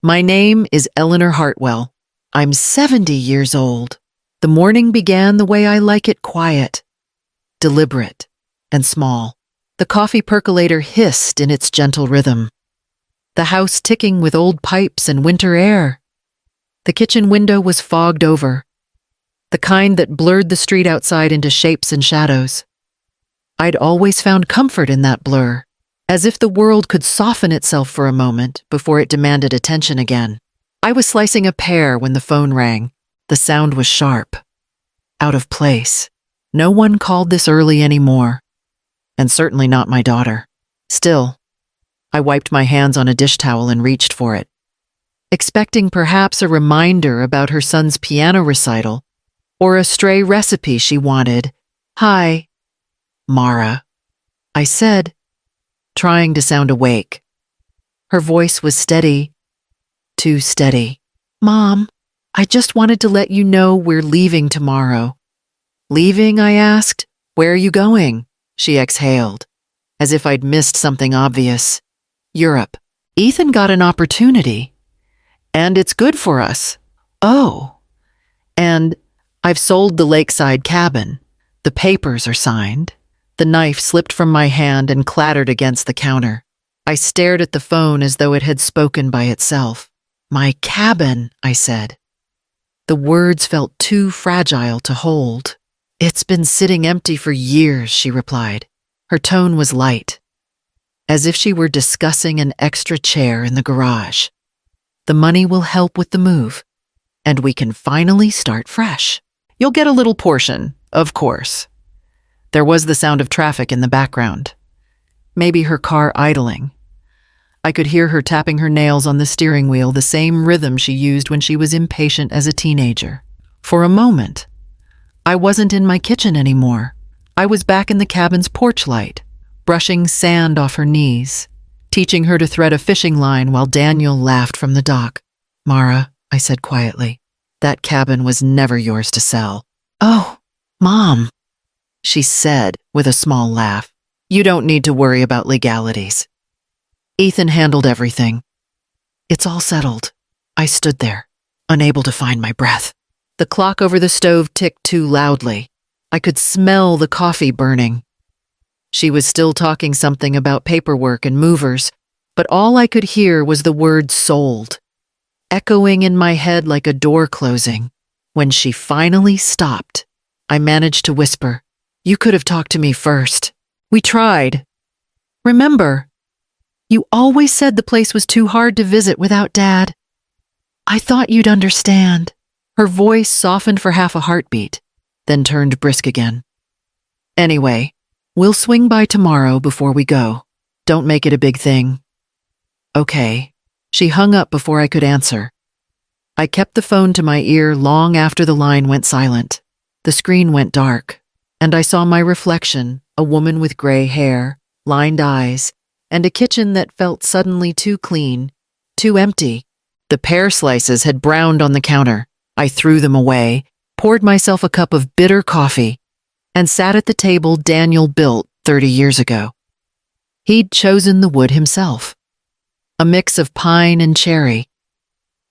My name is Eleanor Hartwell. I'm 70 years old. The morning began the way I like it, quiet, deliberate, and small. The coffee percolator hissed in its gentle rhythm. The house ticking with old pipes and winter air. The kitchen window was fogged over, the kind that blurred the street outside into shapes and shadows. I'd always found comfort in that blur, as if the world could soften itself for a moment before it demanded attention again. I was slicing a pear when the phone rang. The sound was sharp, out of place. No one called this early anymore, and certainly not my daughter. Still, I wiped my hands on a dish towel and reached for it, expecting perhaps a reminder about her son's piano recital or a stray recipe she wanted. "Hi, Mara," I said, trying to sound awake. Her voice was steady, too steady. "Mom, I just wanted to let you know we're leaving tomorrow." "Leaving?" I asked. "Where are you going?" She exhaled, as if I'd missed something obvious. "Europe. Ethan got an opportunity, and it's good for us." "Oh, and I've sold the Lakeside cabin. The papers are signed." The knife slipped from my hand and clattered against the counter. I stared at the phone as though it had spoken by itself. "My cabin," I said. The words felt too fragile to hold. "It's been sitting empty for years," she replied. Her tone was light, as if she were discussing an extra chair in the garage. "The money will help with the move, and we can finally start fresh. You'll get a little portion, of course." There was the sound of traffic in the background. Maybe her car idling. I could hear her tapping her nails on the steering wheel, the same rhythm she used when she was impatient as a teenager. For a moment, I wasn't in my kitchen anymore. I was back in the cabin's porch light, brushing sand off her knees, teaching her to thread a fishing line while Daniel laughed from the dock. "Mara," I said quietly, "that cabin was never yours to sell." "Oh, Mom," she said with a small laugh. "You don't need to worry about legalities. Ethan handled everything. It's all settled." I stood there, unable to find my breath. The clock over the stove ticked too loudly. I could smell the coffee burning. She was still talking something about paperwork and movers, but all I could hear was the word "sold," echoing in my head like a door closing. When she finally stopped, I managed to whisper, "You could have talked to me first. We tried. Remember, you always said the place was too hard to visit without Dad. I thought you'd understand." Her voice softened for half a heartbeat, then turned brisk again. "Anyway, we'll swing by tomorrow before we go. Don't make it a big thing." "Okay." She hung up before I could answer. I kept the phone to my ear long after the line went silent. The screen went dark, and I saw my reflection, a woman with gray hair, lined eyes, and a kitchen that felt suddenly too clean, too empty. The pear slices had browned on the counter. I threw them away, poured myself a cup of bitter coffee, and sat at the table Daniel built 30 years ago. He'd chosen the wood himself, a mix of pine and cherry,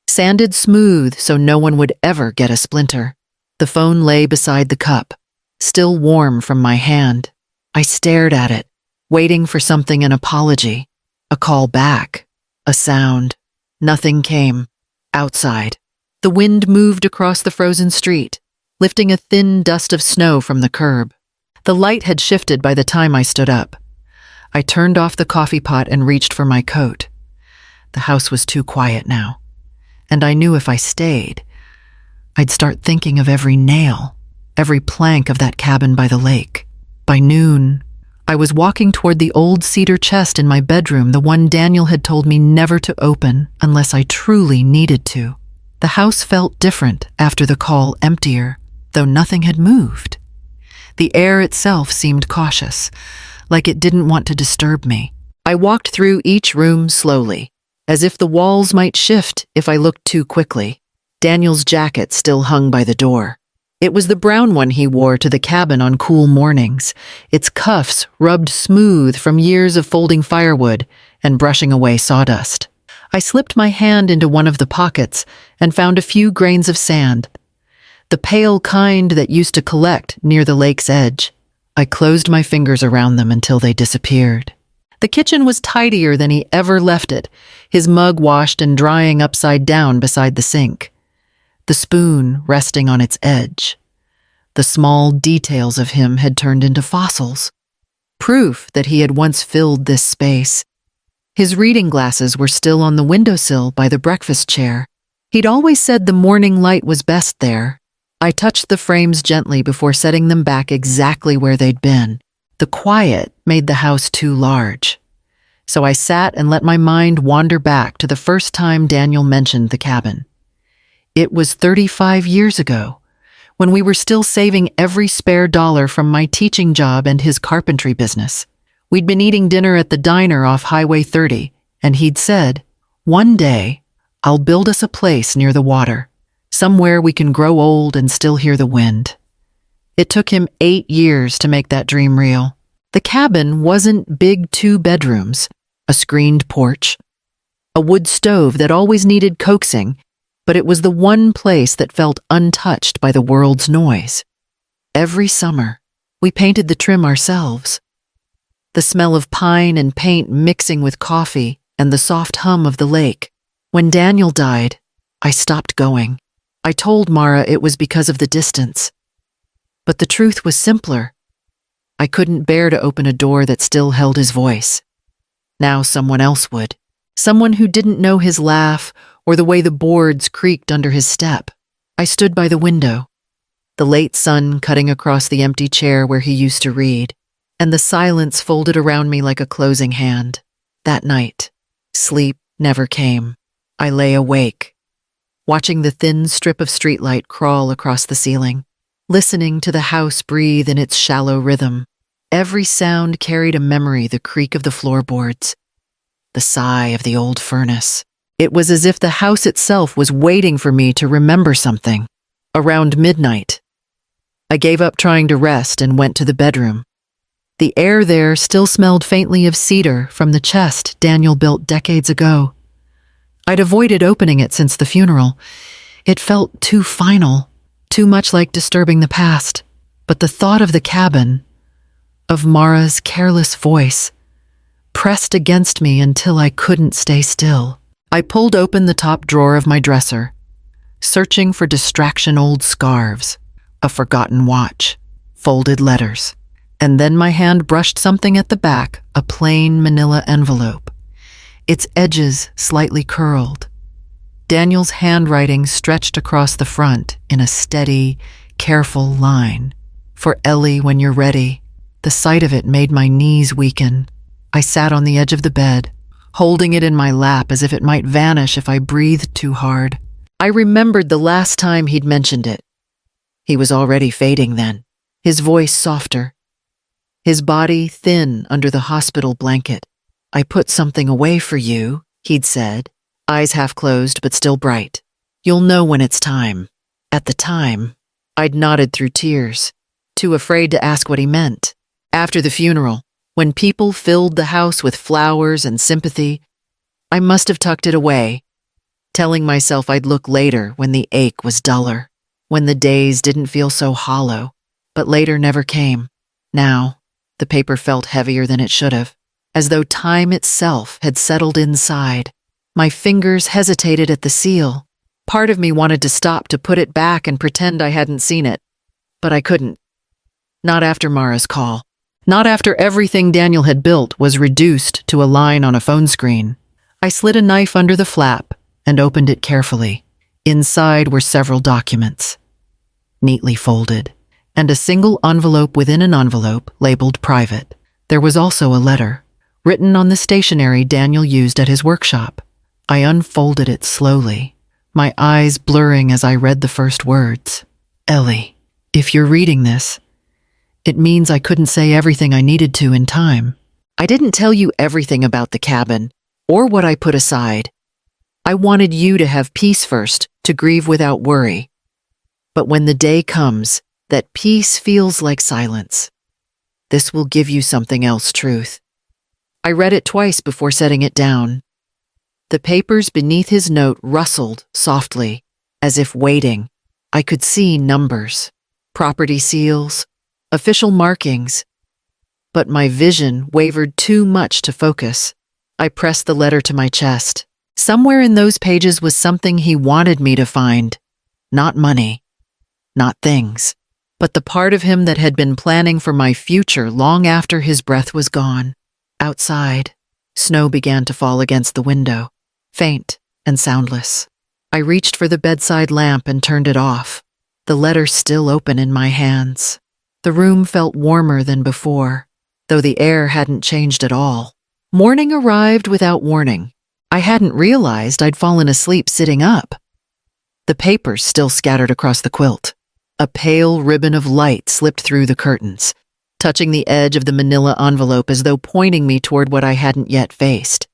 sanded smooth so no one would ever get a splinter. The phone lay beside the cup, still warm from my hand. I stared at it, waiting for something, an apology, a call back, a sound. Nothing came. Outside, the wind moved across the frozen street, lifting a thin dust of snow from the curb. The light had shifted by the time I stood up. I turned off the coffee pot and reached for my coat. The house was too quiet now, and I knew if I stayed, I'd start thinking of every nail, every plank of that cabin by the lake. By noon, I was walking toward the old cedar chest in my bedroom, the one Daniel had told me never to open unless I truly needed to. The house felt different after the call, emptier, though nothing had moved. The air itself seemed cautious, like it didn't want to disturb me. I walked through each room slowly, as if the walls might shift if I looked too quickly. Daniel's jacket still hung by the door. It was the brown one he wore to the cabin on cool mornings, its cuffs rubbed smooth from years of folding firewood and brushing away sawdust. I slipped my hand into one of the pockets and found a few grains of sand, the pale kind that used to collect near the lake's edge. I closed my fingers around them until they disappeared. The kitchen was tidier than he ever left it, his mug washed and drying upside down beside the sink, the spoon resting on its edge. The small details of him had turned into fossils, proof that he had once filled this space. His reading glasses were still on the windowsill by the breakfast chair. He'd always said the morning light was best there. I touched the frames gently before setting them back exactly where they'd been. The quiet made the house too large. So I sat and let my mind wander back to the first time Daniel mentioned the cabin. It was 35 years ago, when we were still saving every spare dollar from my teaching job and his carpentry business. We'd been eating dinner at the diner off Highway 30, and he'd said, "One day, I'll build us a place near the water, somewhere we can grow old and still hear the wind." It took him 8 years to make that dream real. The cabin wasn't big 2 bedrooms, a screened porch, a wood stove that always needed coaxing, but it was the one place that felt untouched by the world's noise. Every summer, we painted the trim ourselves. The smell of pine and paint mixing with coffee and the soft hum of the lake. When Daniel died, I stopped going. I told Mara it was because of the distance. But the truth was simpler. I couldn't bear to open a door that still held his voice. Now someone else would. Someone who didn't know his laugh or the way the boards creaked under his step. I stood by the window, the late sun cutting across the empty chair where he used to read, and the silence folded around me like a closing hand. That night, sleep never came. I lay awake, watching the thin strip of streetlight crawl across the ceiling, listening to the house breathe in its shallow rhythm. Every sound carried a memory, the creak of the floorboards, the sigh of the old furnace. It was as if the house itself was waiting for me to remember something. Around midnight, I gave up trying to rest and went to the bedroom. The air there still smelled faintly of cedar from the chest Daniel built decades ago. I'd avoided opening it since the funeral. It felt too final, too much like disturbing the past. But the thought of the cabin, of Mara's careless voice, pressed against me until I couldn't stay still. I pulled open the top drawer of my dresser, searching for distraction old scarves, a forgotten watch, folded letters. And then my hand brushed something at the back, a plain manila envelope, its edges slightly curled. Daniel's handwriting stretched across the front in a steady, careful line. "For Ellie when you're ready." The sight of it made my knees weaken. I sat on the edge of the bed, holding it in my lap as if it might vanish if I breathed too hard. I remembered the last time he'd mentioned it. He was already fading then, his voice softer, his body thin under the hospital blanket. "I put something away for you," he'd said, eyes half closed but still bright. "You'll know when it's time." At the time, I'd nodded through tears, too afraid to ask what he meant. After the funeral, when people filled the house with flowers and sympathy, I must have tucked it away, telling myself I'd look later when the ache was duller, when the days didn't feel so hollow. But later never came. Now, the paper felt heavier than it should have, as though time itself had settled inside. My fingers hesitated at the seal. Part of me wanted to stop to put it back and pretend I hadn't seen it, but I couldn't. Not after Mara's call. Not after everything Daniel had built was reduced to a line on a phone screen. I slid a knife under the flap and opened it carefully. Inside were several documents, neatly folded, and a single envelope within an envelope labeled private. There was also a letter, written on the stationery Daniel used at his workshop. I unfolded it slowly, my eyes blurring as I read the first words. "Ellie, if you're reading this, it means I couldn't say everything I needed to in time. I didn't tell you everything about the cabin, or what I put aside. I wanted you to have peace first, to grieve without worry. But when the day comes, that peace feels like silence. This will give you something else, truth." I read it twice before setting it down. The papers beneath his note rustled softly, as if waiting. I could see numbers, property seals, official markings, but my vision wavered too much to focus. I pressed the letter to my chest. Somewhere in those pages was something he wanted me to find. Not money, not things, but the part of him that had been planning for my future long after his breath was gone. Outside, snow began to fall against the window, faint and soundless. I reached for the bedside lamp and turned it off, the letter still open in my hands. The room felt warmer than before, though the air hadn't changed at all. Morning arrived without warning. I hadn't realized I'd fallen asleep sitting up. The papers still scattered across the quilt. A pale ribbon of light slipped through the curtains, touching the edge of the manila envelope as though pointing me toward what I hadn't yet faced.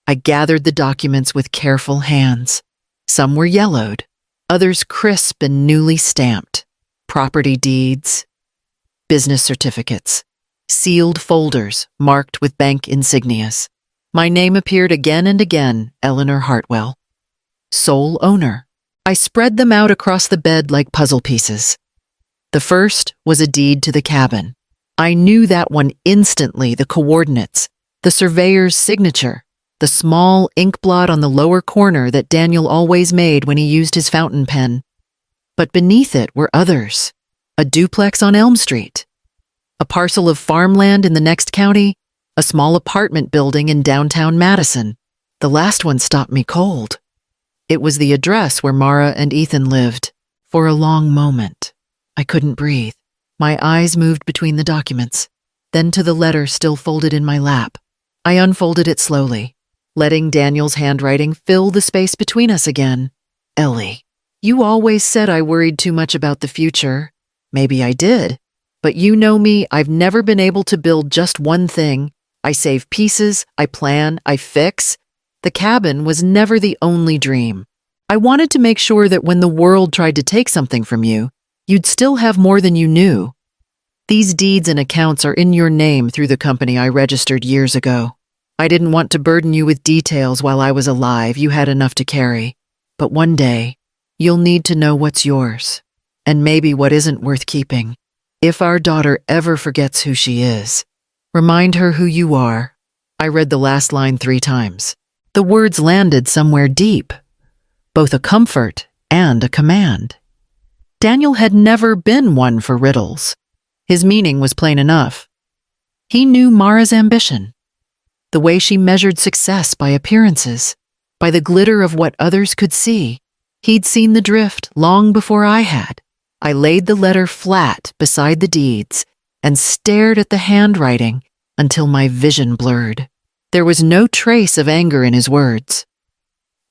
I gathered the documents with careful hands. Some were yellowed, others crisp and newly stamped. Property deeds, business certificates, sealed folders marked with bank insignias. My name appeared again and again, Eleanor Hartwell. Sole owner. I spread them out across the bed like puzzle pieces. The first was a deed to the cabin. I knew that one instantly, the coordinates, the surveyor's signature, the small ink blot on the lower corner that Daniel always made when he used his fountain pen. But beneath it were others. A duplex on Elm Street, a parcel of farmland in the next county, a small apartment building in downtown Madison. The last one stopped me cold. It was the address where Mara and Ethan lived. For a long moment, I couldn't breathe. My eyes moved between the documents, then to the letter still folded in my lap. I unfolded it slowly, letting Daniel's handwriting fill the space between us again. Ellie, you always said I worried too much about the future. Maybe I did. But you know me, I've never been able to build just one thing. I save pieces, I plan, I fix. The cabin was never the only dream. I wanted to make sure that when the world tried to take something from you, you'd still have more than you knew. These deeds and accounts are in your name through the company I registered years ago. I didn't want to burden you with details while I was alive. You had enough to carry. But one day, you'll need to know what's yours, and maybe what isn't worth keeping. If our daughter ever forgets who she is, remind her who you are. I read the last line 3 times. The words landed somewhere deep, both a comfort and a command. Daniel had never been one for riddles. His meaning was plain enough. He knew Mara's ambition, the way she measured success by appearances, by the glitter of what others could see. He'd seen the drift long before I had. I laid the letter flat beside the deeds and stared at the handwriting until my vision blurred. There was no trace of anger in his words,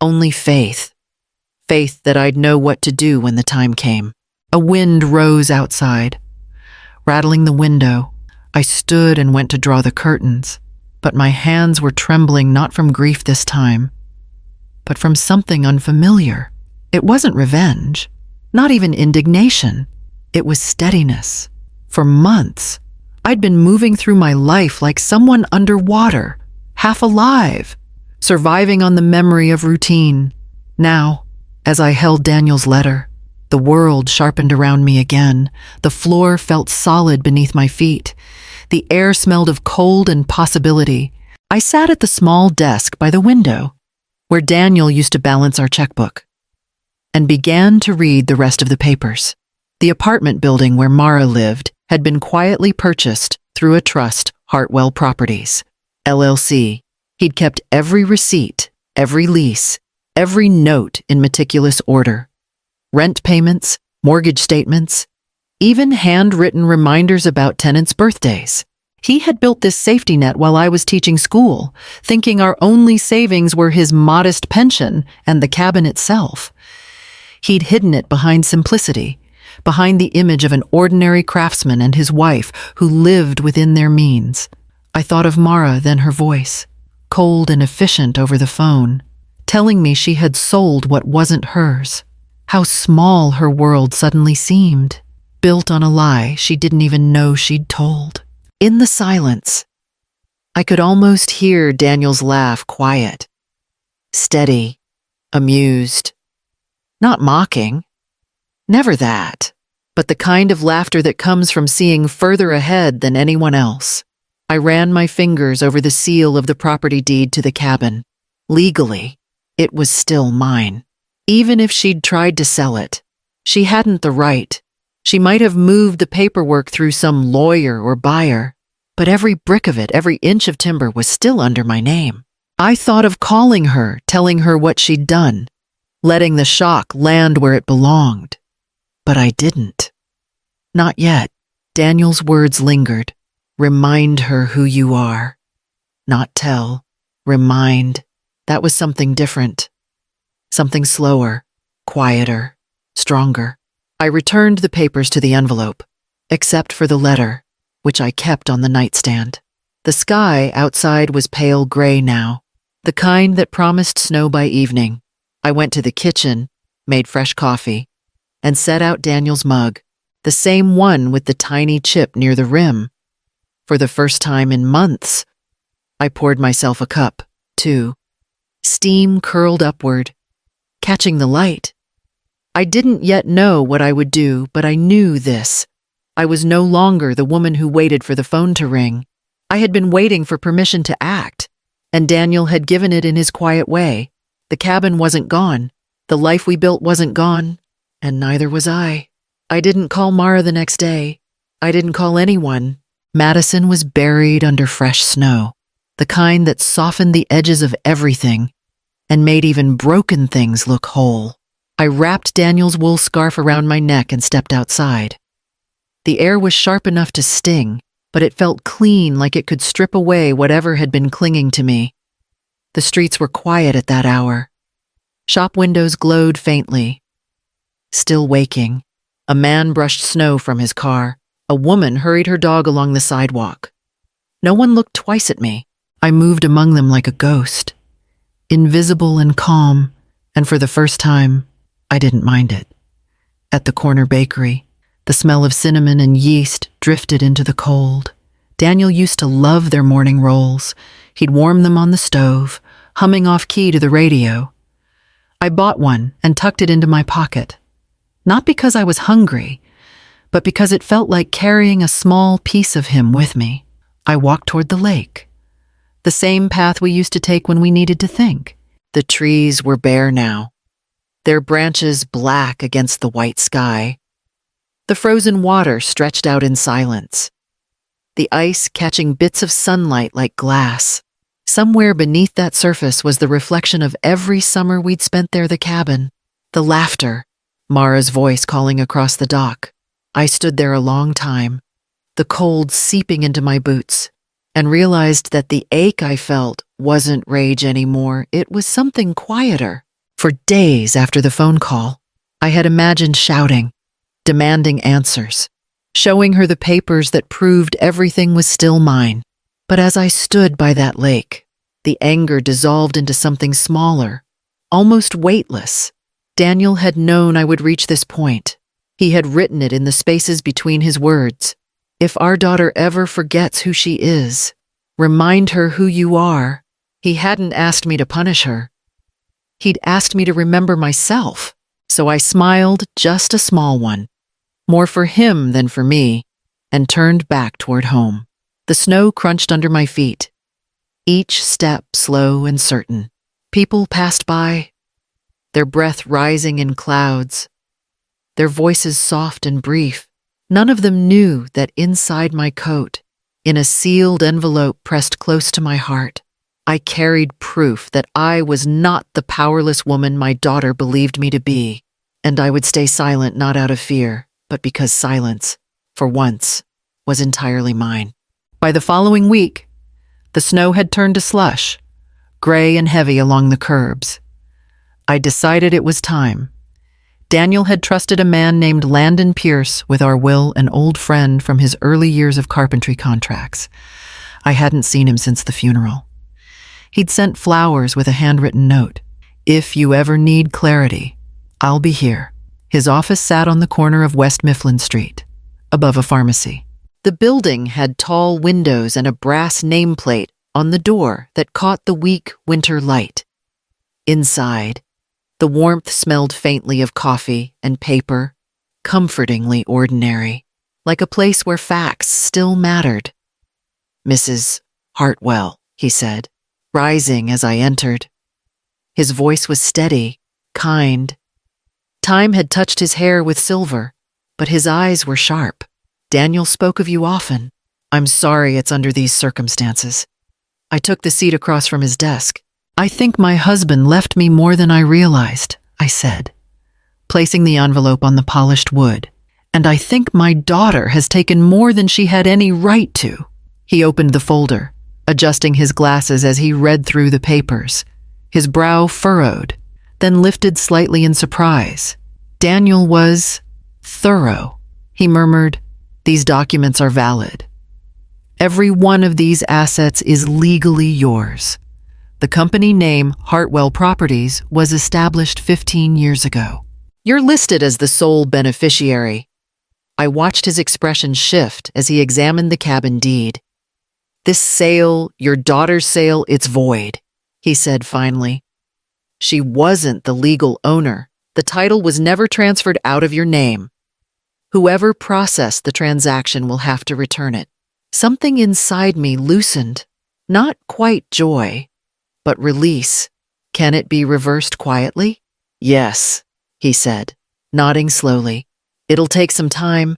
only faith. Faith that I'd know what to do when the time came. A wind rose outside, rattling the window. I stood and went to draw the curtains, but my hands were trembling not from grief this time, but from something unfamiliar. It wasn't revenge, not even indignation. It was steadiness. For months, I'd been moving through my life like someone underwater, half alive, surviving on the memory of routine. Now, as I held Daniel's letter, the world sharpened around me again. The floor felt solid beneath my feet. The air smelled of cold and possibility. I sat at the small desk by the window, where Daniel used to balance our checkbook, and began to read the rest of the papers. The apartment building where Mara lived had been quietly purchased through a trust, Hartwell Properties, LLC. He'd kept every receipt, every lease, every note in meticulous order. Rent payments, mortgage statements, even handwritten reminders about tenants' birthdays. He had built this safety net while I was teaching school, thinking our only savings were his modest pension and the cabin itself. He'd hidden it behind simplicity, behind the image of an ordinary craftsman and his wife who lived within their means. I thought of Mara, then her voice, cold and efficient over the phone, telling me she had sold what wasn't hers. How small her world suddenly seemed, built on a lie she didn't even know she'd told. In the silence, I could almost hear Daniel's laugh, quiet, steady, amused. Not mocking. Never that. But the kind of laughter that comes from seeing further ahead than anyone else. I ran my fingers over the seal of the property deed to the cabin. Legally, it was still mine. Even if she'd tried to sell it, she hadn't the right. She might have moved the paperwork through some lawyer or buyer, but every brick of it, every inch of timber was still under my name. I thought of calling her, telling her what she'd done, letting the shock land where it belonged. But I didn't. Not yet. Daniel's words lingered. Remind her who you are. Not tell. Remind. That was something different. Something slower, quieter, stronger. I returned the papers to the envelope, except for the letter, which I kept on the nightstand. The sky outside was pale gray now, the kind that promised snow by evening. I went to the kitchen, made fresh coffee, and set out Daniel's mug, the same one with the tiny chip near the rim. For the first time in months, I poured myself a cup, too. Steam curled upward, catching the light. I didn't yet know what I would do, but I knew this. I was no longer the woman who waited for the phone to ring. I had been waiting for permission to act, and Daniel had given it in his quiet way. The cabin wasn't gone. The life we built wasn't gone, and neither was I. I didn't call Mara the next day. I didn't call anyone. Madison was buried under fresh snow, the kind that softened the edges of everything and made even broken things look whole. I wrapped Daniel's wool scarf around my neck and stepped outside. The air was sharp enough to sting, but it felt clean, like it could strip away whatever had been clinging to me. The streets were quiet at that hour. Shop windows glowed faintly. Still waking, a man brushed snow from his car. A woman hurried her dog along the sidewalk. No one looked twice at me. I moved among them like a ghost, invisible and calm, and for the first time, I didn't mind it. At the corner bakery, the smell of cinnamon and yeast drifted into the cold. Daniel used to love their morning rolls. He'd warm them on the stove, humming off key to the radio. I bought one and tucked it into my pocket. Not because I was hungry, but because it felt like carrying a small piece of him with me. I walked toward the lake, the same path we used to take when we needed to think. The trees were bare now, their branches black against the white sky. The frozen water stretched out in silence, the ice catching bits of sunlight like glass. Somewhere beneath that surface was the reflection of every summer we'd spent there, the cabin, the laughter, Mara's voice calling across the dock. I stood there a long time, the cold seeping into my boots, and realized that the ache I felt wasn't rage anymore. It was something quieter. For days after the phone call, I had imagined shouting, demanding answers, showing her the papers that proved everything was still mine. But as I stood by that lake, the anger dissolved into something smaller, almost weightless. Daniel had known I would reach this point. He had written it in the spaces between his words. If our daughter ever forgets who she is, remind her who you are. He hadn't asked me to punish her. He'd asked me to remember myself. So I smiled, just a small one, more for him than for me, and turned back toward home. The snow crunched under my feet, each step slow and certain. People passed by, their breath rising in clouds, their voices soft and brief. None of them knew that inside my coat, in a sealed envelope pressed close to my heart, I carried proof that I was not the powerless woman my daughter believed me to be, and I would stay silent not out of fear, but because silence, for once, was entirely mine. By the following week, the snow had turned to slush, gray and heavy along the curbs. I decided it was time. Daniel had trusted a man named Landon Pierce with our will, an old friend from his early years of carpentry contracts. I hadn't seen him since the funeral. He'd sent flowers with a handwritten note. If you ever need clarity, I'll be here. His office sat on the corner of West Mifflin Street, above a pharmacy. The building had tall windows and a brass nameplate on the door that caught the weak winter light. Inside, the warmth smelled faintly of coffee and paper, comfortingly ordinary, like a place where facts still mattered. "Mrs. Hartwell," he said, rising as I entered. His voice was steady, kind. Time had touched his hair with silver, but his eyes were sharp. "Daniel spoke of you often. I'm sorry it's under these circumstances." I took the seat across from his desk. "I think my husband left me more than I realized," I said, placing the envelope on the polished wood. "And I think my daughter has taken more than she had any right to." He opened the folder, adjusting his glasses as he read through the papers. His brow furrowed, then lifted slightly in surprise. Daniel was thorough. He murmured, "These documents are valid. Every one of these assets is legally yours. The company name Hartwell Properties was established 15 years ago. You're listed as the sole beneficiary." I watched his expression shift as he examined the cabin deed. "This sale, your daughter's sale, it's void," he said finally. "She wasn't the legal owner. The title was never transferred out of your name. Whoever processed the transaction will have to return it." Something inside me loosened, not quite joy, but release. "Can it be reversed quietly?" "Yes," he said, nodding slowly. "It'll take some time,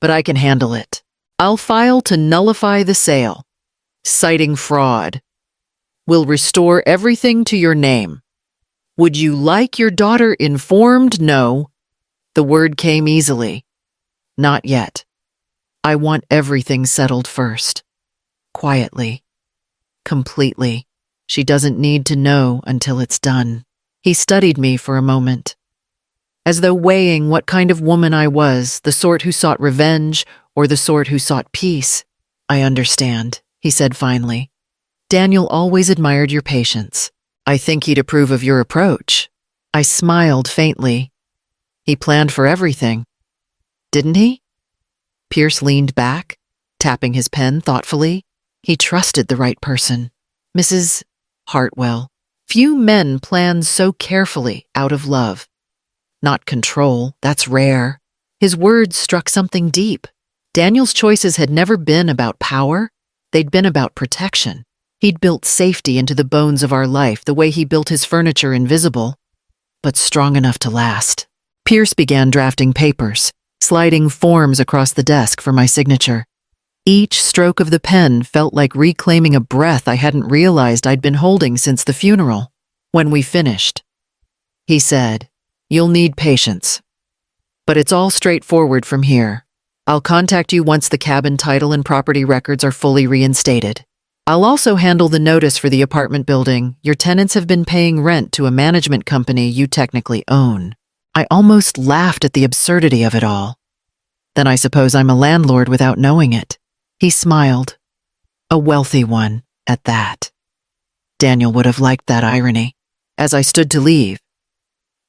but I can handle it. I'll file to nullify the sale, citing fraud. We'll restore everything to your name. Would you like your daughter informed?" "No." The word came easily. "Not yet. I want everything settled first. Quietly. Completely. She doesn't need to know until it's done." He studied me for a moment, as though weighing what kind of woman I was, the sort who sought revenge or the sort who sought peace. "I understand," he said finally. "Daniel always admired your patience. I think he'd approve of your approach." I smiled faintly. "He planned for everything, didn't he?" Pierce leaned back, tapping his pen thoughtfully. "He trusted the right person. Mrs. Hartwell. Few men plan so carefully out of love. Not control, that's rare." His words struck something deep. Daniel's choices had never been about power. They'd been about protection. He'd built safety into the bones of our life the way he built his furniture invisible, but strong enough to last. Pierce began drafting papers, sliding forms across the desk for my signature. Each stroke of the pen felt like reclaiming a breath I hadn't realized I'd been holding since the funeral. When we finished, he said, "You'll need patience, but it's all straightforward from here. I'll contact you once the cabin title and property records are fully reinstated. I'll also handle the notice for the apartment building. Your tenants have been paying rent to a management company you technically own." I almost laughed at the absurdity of it all. "Then I suppose I'm a landlord without knowing it." He smiled. "A wealthy one, at that." Daniel would have liked that irony. As I stood to leave,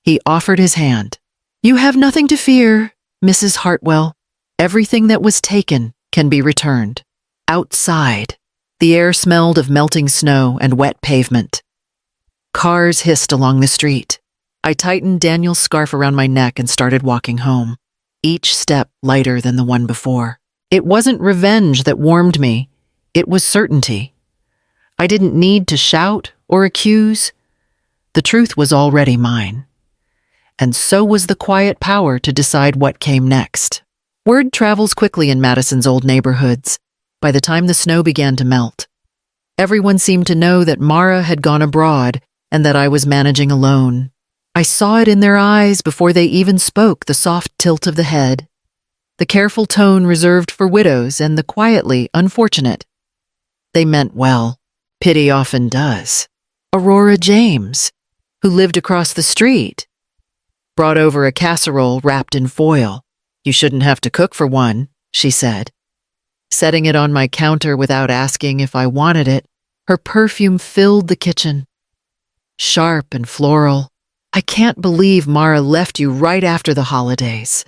he offered his hand. "You have nothing to fear, Mrs. Hartwell. Everything that was taken can be returned." Outside, the air smelled of melting snow and wet pavement. Cars hissed along the street. I tightened Daniel's scarf around my neck and started walking home, each step lighter than the one before. It wasn't revenge that warmed me. It was certainty. I didn't need to shout or accuse. The truth was already mine. And so was the quiet power to decide what came next. Word travels quickly in Madison's old neighborhoods. By the time the snow began to melt, everyone seemed to know that Mara had gone abroad and that I was managing alone. I saw it in their eyes before they even spoke, the soft tilt of the head, the careful tone reserved for widows, and the quietly unfortunate. They meant well. Pity often does. Aurora James, who lived across the street, brought over a casserole wrapped in foil. "You shouldn't have to cook for one," she said, setting it on my counter without asking if I wanted it. Her perfume filled the kitchen, sharp and floral. "I can't believe Mara left you right after the holidays."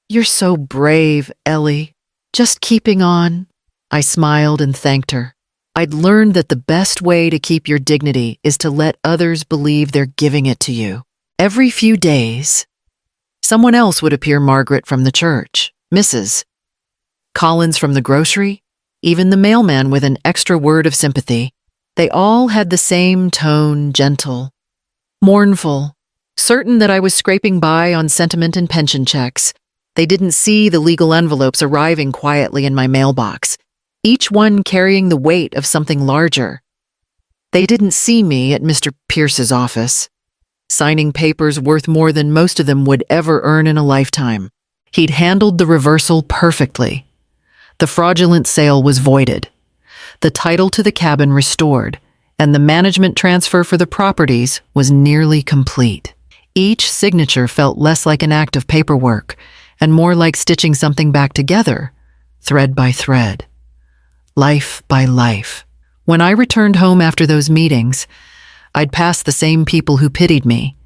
"You're so brave, Ellie. Just keeping on." I smiled and thanked her. I'd learned that the best way to keep your dignity is to let others believe they're giving it to you. Every few days, someone else would appear: Margaret from the church, Mrs. Collins from the grocery, even the mailman with an extra word of sympathy. They all had the same tone: gentle, mournful, certain that I was scraping by on sentiment and pension checks. They didn't see the legal envelopes arriving quietly in my mailbox, each one carrying the weight of something larger. They didn't see me at Mr. Pierce's office, signing papers worth more than most of them would ever earn in a lifetime. He'd handled the reversal perfectly. The fraudulent sale was voided, the title to the cabin restored, and the management transfer for the properties was nearly complete. Each signature felt less like an act of paperwork and more like stitching something back together, thread by thread, life by life. When I returned home after those meetings, I'd pass the same people who pitied me.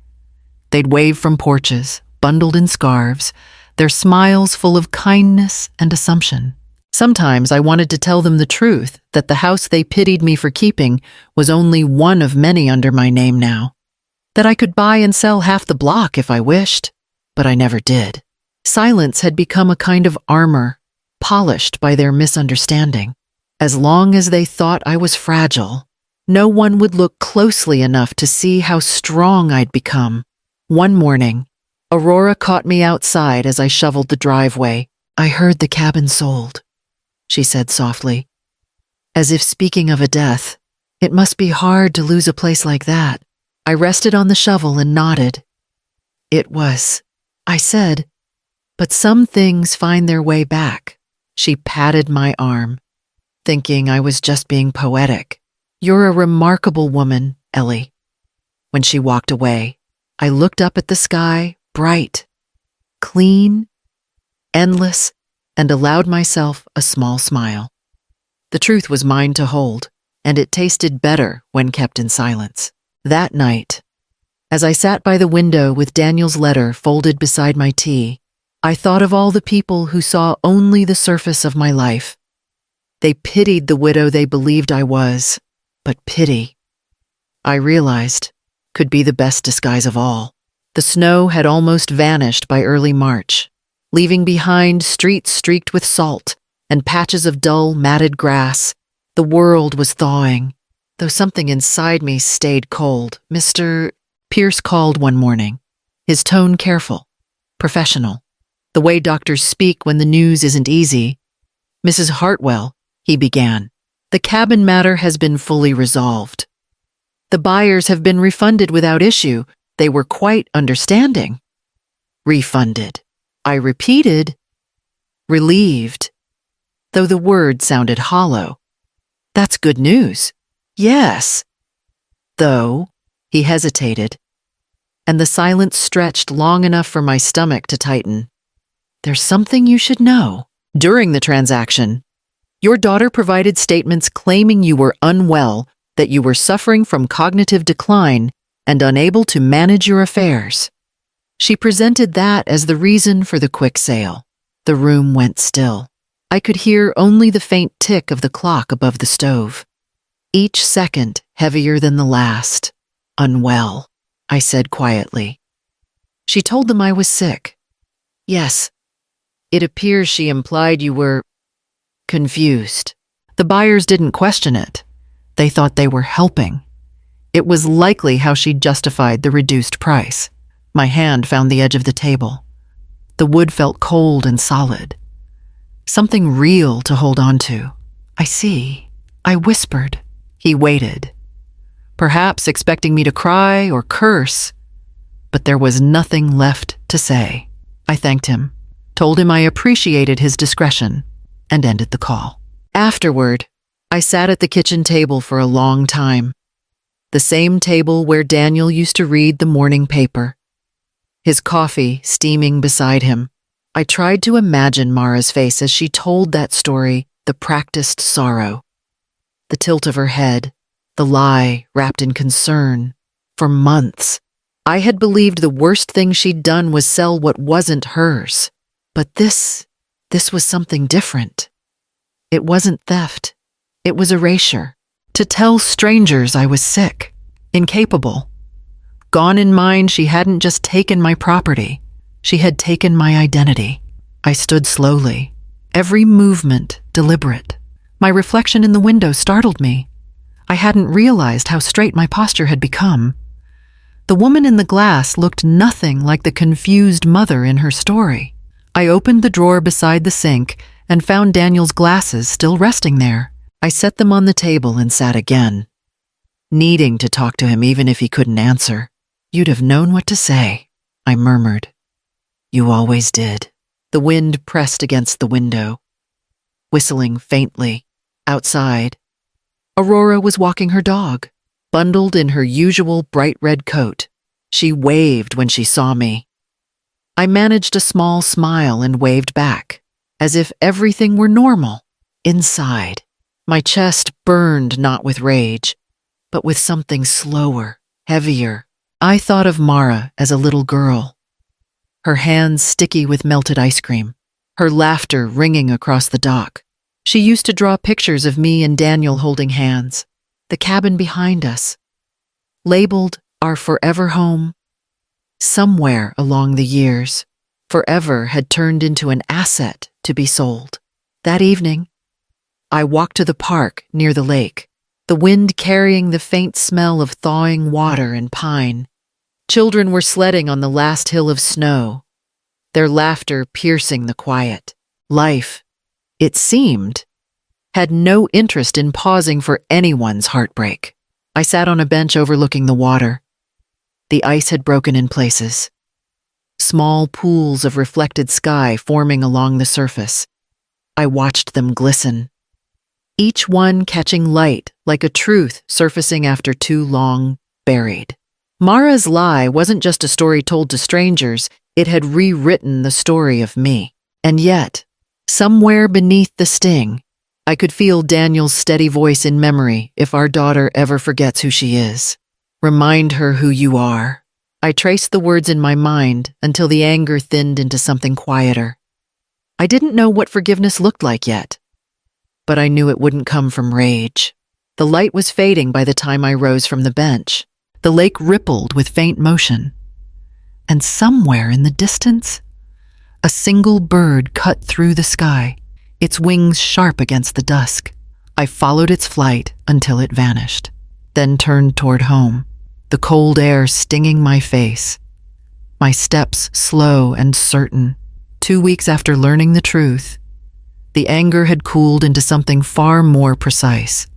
They'd wave from porches, bundled in scarves, their smiles full of kindness and assumption. Sometimes I wanted to tell them the truth, that the house they pitied me for keeping was only one of many under my name now, that I could buy and sell half the block if I wished, but I never did. Silence had become a kind of armor, polished by their misunderstanding. As long as they thought I was fragile, no one would look closely enough to see how strong I'd become. One morning, Aurora caught me outside as I shoveled the driveway. "I heard the cabin sold," she said softly, as if speaking of a death. "It must be hard to lose a place like that." I rested on the shovel and nodded. "It was," I said, "but some things find their way back." She patted my arm, thinking I was just being poetic. "You're a remarkable woman, Ellie." When she walked away, I looked up at the sky, bright, clean, endless, and allowed myself a small smile. The truth was mine to hold, and it tasted better when kept in silence. That night, as I sat by the window with Daniel's letter folded beside my tea, I thought of all the people who saw only the surface of my life. They pitied the widow they believed I was, but pity, I realized, could be the best disguise of all. The snow had almost vanished by early March, leaving behind streets streaked with salt and patches of dull, matted grass. The world was thawing, though something inside me stayed cold. Mr. Pierce called one morning, his tone careful, professional, the way doctors speak when the news isn't easy. "Mrs. Hartwell," he began, "the cabin matter has been fully resolved. The buyers have been refunded without issue. They were quite understanding." "Refunded," I repeated, relieved, though the word sounded hollow. "That's good news." "Yes." "Though," he hesitated, and the silence stretched long enough for my stomach to tighten. "There's something you should know. During the transaction, your daughter provided statements claiming you were unwell, that you were suffering from cognitive decline and unable to manage your affairs. She presented that as the reason for the quick sale." The room went still. I could hear only the faint tick of the clock above the stove, each second heavier than the last. "Unwell," I said quietly. "She told them I was sick." "Yes. It appears she implied you were confused." The buyers didn't question it. They thought they were helping. It was likely how she justified the reduced price. My hand found the edge of the table. The wood felt cold and solid. Something real to hold on to. "I see," I whispered. He waited, perhaps expecting me to cry or curse, but there was nothing left to say. I thanked him, told him I appreciated his discretion, and ended the call. Afterward, I sat at the kitchen table for a long time, the same table where Daniel used to read the morning paper, his coffee steaming beside him. I tried to imagine Mara's face as she told that story, the practiced sorrow, the tilt of her head, the lie wrapped in concern. For months, I had believed the worst thing she'd done was sell what wasn't hers. But this was something different. It wasn't theft. It was erasure. To tell strangers I was sick, incapable. Gone in mind, she hadn't just taken my property, she had taken my identity. I stood slowly, every movement deliberate. My reflection in the window startled me. I hadn't realized how straight my posture had become. The woman in the glass looked nothing like the confused mother in her story. I opened the drawer beside the sink and found Daniel's glasses still resting there. I set them on the table and sat again, needing to talk to him even if he couldn't answer. "You'd have known what to say," I murmured. "You always did." The wind pressed against the window, whistling faintly. Outside, Aurora was walking her dog, bundled in her usual bright red coat. She waved when she saw me. I managed a small smile and waved back, as if everything were normal. Inside, my chest burned not with rage, but with something slower, heavier. I thought of Mara as a little girl, her hands sticky with melted ice cream, her laughter ringing across the dock. She used to draw pictures of me and Daniel holding hands, the cabin behind us, labeled our forever home. Somewhere along the years, forever had turned into an asset to be sold. That evening, I walked to the park near the lake, the wind carrying the faint smell of thawing water and pine. Children were sledding on the last hill of snow, their laughter piercing the quiet. Life, it seemed, had no interest in pausing for anyone's heartbreak. I sat on a bench overlooking the water. The ice had broken in places, small pools of reflected sky forming along the surface. I watched them glisten, each one catching light like a truth surfacing after too long buried. Mara's lie wasn't just a story told to strangers, it had rewritten the story of me. And yet, somewhere beneath the sting, I could feel Daniel's steady voice in memory. "If our daughter ever forgets who she is, remind her who you are." I traced the words in my mind until the anger thinned into something quieter. I didn't know what forgiveness looked like yet, but I knew it wouldn't come from rage. The light was fading by the time I rose from the bench. The lake rippled with faint motion, and somewhere in the distance, a single bird cut through the sky, its wings sharp against the dusk. I followed its flight until it vanished, then turned toward home, the cold air stinging my face, my steps slow and certain. 2 weeks after learning the truth, the anger had cooled into something far more precise.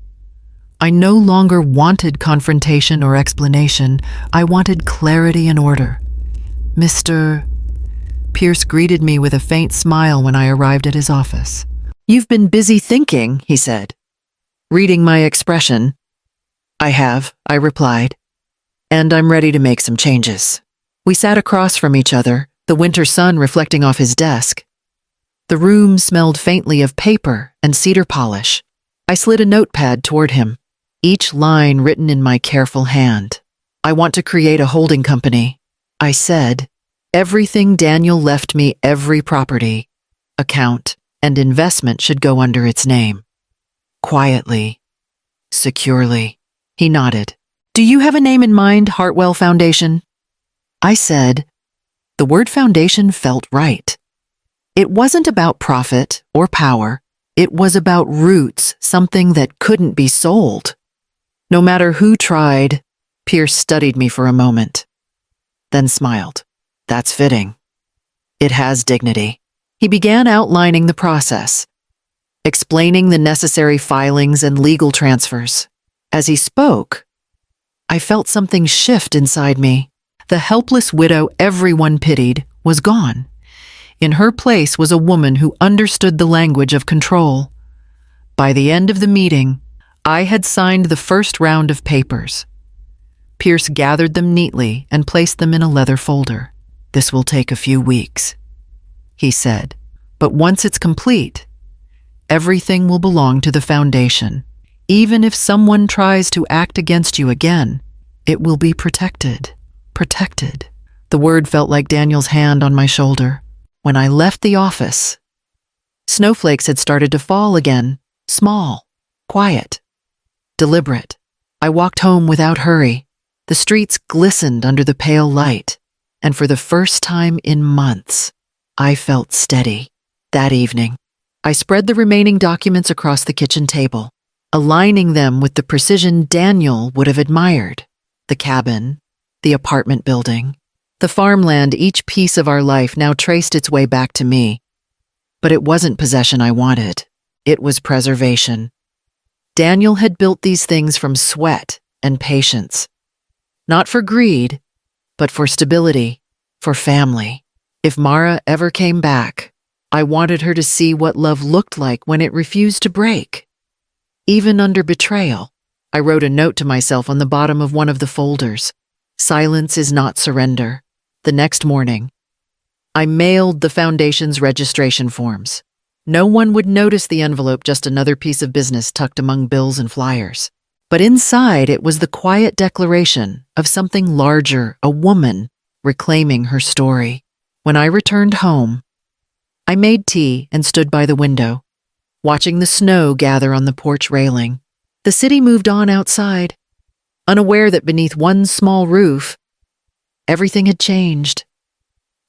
I no longer wanted confrontation or explanation. I wanted clarity and order. "Mr. Pierce greeted me with a faint smile when I arrived at his office. "You've been busy thinking," he said, reading my expression. "I have," I replied, "and I'm ready to make some changes." We sat across from each other, the winter sun reflecting off his desk. The room smelled faintly of paper and cedar polish. I slid a notepad toward him, each line written in my careful hand. "I want to create a holding company," I said. "Everything Daniel left me, every property, account, and investment should go under its name. Quietly, securely." He nodded. "Do you have a name in mind, Hartwell Foundation?" I said. The word foundation felt right. It wasn't about profit or power. It was about roots, something that couldn't be sold. No matter who tried. Pierce studied me for a moment, then smiled. "That's fitting. It has dignity." He began outlining the process, explaining the necessary filings and legal transfers. As he spoke, I felt something shift inside me. The helpless widow everyone pitied was gone. In her place was a woman who understood the language of control. By the end of the meeting, I had signed the first round of papers. Pierce gathered them neatly and placed them in a leather folder. "This will take a few weeks," he said, "but once it's complete, everything will belong to the foundation. Even if someone tries to act against you again, it will be protected." Protected. The word felt like Daniel's hand on my shoulder. When I left the office, snowflakes had started to fall again, small, quiet. deliberate. I walked home without hurry. The streets glistened under the pale light, and for the first time in months, I felt steady. That evening, I spread the remaining documents across the kitchen table, aligning them with the precision Daniel would have admired. The cabin, the apartment building, the farmland, each piece of our life now traced its way back to me. But it wasn't possession I wanted. It was preservation. Daniel had built these things from sweat and patience. Not for greed, but for stability, for family. If Mara ever came back, I wanted her to see what love looked like when it refused to break. Even under betrayal, I wrote a note to myself on the bottom of one of the folders. Silence is not surrender. The next morning, I mailed the foundation's registration forms. No one would notice the envelope, just another piece of business tucked among bills and flyers. But inside it was the quiet declaration of something larger, a woman reclaiming her story. When I returned home, I made tea and stood by the window, watching the snow gather on the porch railing. The city moved on outside, unaware that beneath one small roof, everything had changed.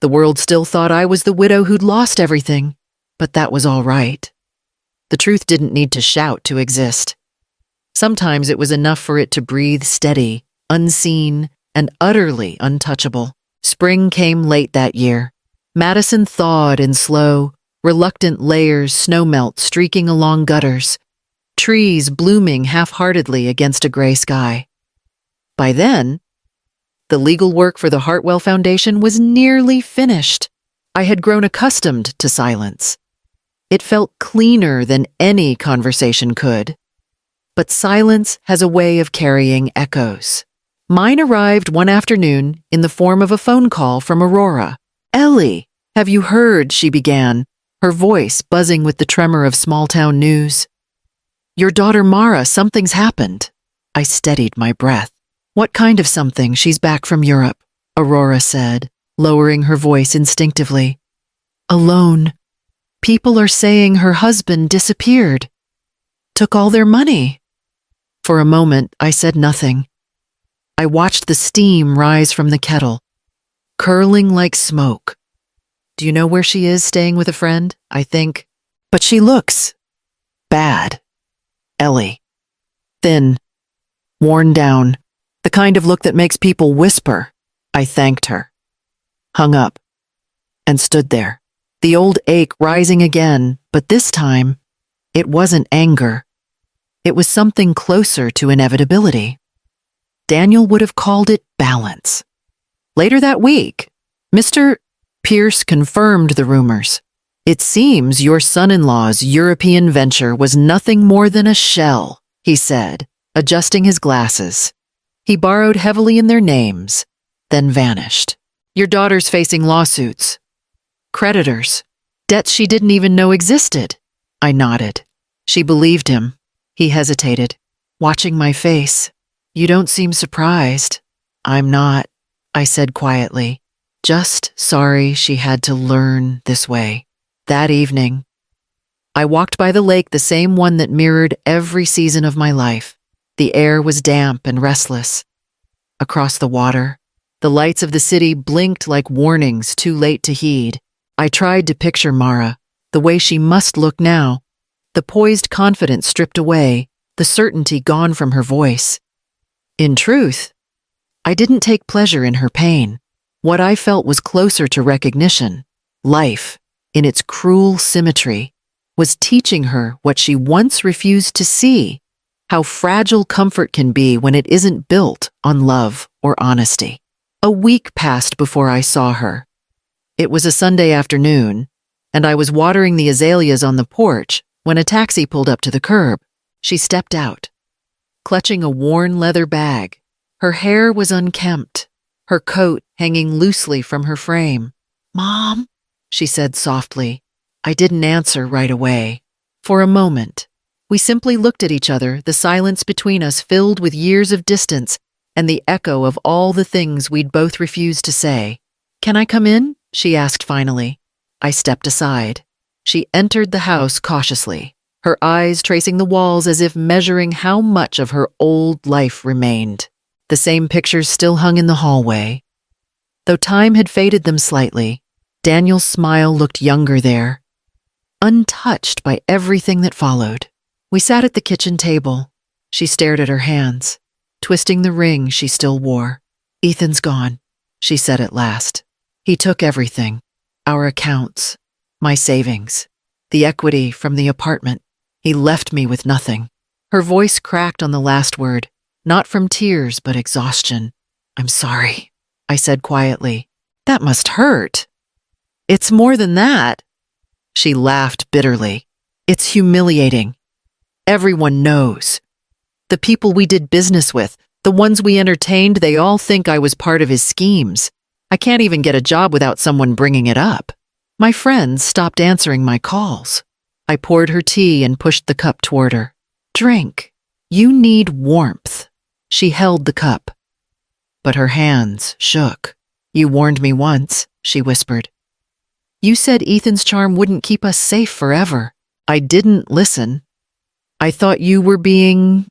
The world still thought I was the widow who'd lost everything, but that was all right. The truth didn't need to shout to exist. Sometimes it was enough for it to breathe steady, unseen, and utterly untouchable. Spring came late that year. Madison thawed in slow, reluctant layers, snowmelt streaking along gutters, trees blooming half-heartedly against a gray sky. By then, the legal work for the Hartwell Foundation was nearly finished. I had grown accustomed to silence. It felt cleaner than any conversation could. But silence has a way of carrying echoes. Mine arrived one afternoon in the form of a phone call from Aurora. "Ellie, have you heard?" she began, her voice buzzing with the tremor of small-town news. "Your daughter Mara, something's happened." I steadied my breath. "What kind of something?" "She's back from Europe," Aurora said, lowering her voice instinctively. "Alone. People are saying her husband disappeared. Took all their money." For a moment, I said nothing. I watched the steam rise from the kettle, curling like smoke. "Do you know where she is? Staying with a friend, I think. But she looks bad." Ellie. Thin, worn down, the kind of look that makes people whisper. I thanked her, hung up, and stood there, the old ache rising again, but this time, it wasn't anger. It was something closer to inevitability. Daniel would have called it balance. Later that week, Mr. Pierce confirmed the rumors. "It seems your son-in-law's European venture was nothing more than a shell," he said, adjusting his glasses. "He borrowed heavily in their names, then vanished. Your daughter's facing lawsuits, creditors, debts she didn't even know existed." I nodded. She believed him. He hesitated, watching my face. "You don't seem surprised." "I'm not," I said quietly. "Just sorry she had to learn this way." That evening, I walked by the lake, the same one that mirrored every season of my life. The air was damp and restless. Across the water, the lights of the city blinked like warnings too late to heed. I tried to picture Mara, the way she must look now, the poised confidence stripped away, the certainty gone from her voice. In truth, I didn't take pleasure in her pain. What I felt was closer to recognition. Life, in its cruel symmetry, was teaching her what she once refused to see, how fragile comfort can be when it isn't built on love or honesty. A week passed before I saw her. It was a Sunday afternoon, and I was watering the azaleas on the porch when a taxi pulled up to the curb. She stepped out, clutching a worn leather bag. Her hair was unkempt, her coat hanging loosely from her frame. "Mom," she said softly. I didn't answer right away. For a moment, we simply looked at each other, the silence between us filled with years of distance and the echo of all the things we'd both refused to say. "Can I come in?" she asked finally. I stepped aside. She entered the house cautiously, her eyes tracing the walls as if measuring how much of her old life remained. The same pictures still hung in the hallway. Though time had faded them slightly, Daniel's smile looked younger there, untouched by everything that followed. We sat at the kitchen table. She stared at her hands, twisting the ring she still wore. "Ethan's gone," she said at last. "He took everything. Our accounts, my savings, the equity from the apartment. He left me with nothing." Her voice cracked on the last word, not from tears but exhaustion. "I'm sorry," I said quietly. "That must hurt." "It's more than that." She laughed bitterly. "It's humiliating. Everyone knows. The people we did business with, the ones we entertained, they all think I was part of his schemes. I can't even get a job without someone bringing it up. My friends stopped answering my calls." I poured her tea and pushed the cup toward her. "Drink. You need warmth." She held the cup, but her hands shook. "You warned me once," she whispered. "You said Ethan's charm wouldn't keep us safe forever." I didn't listen. "I thought you were being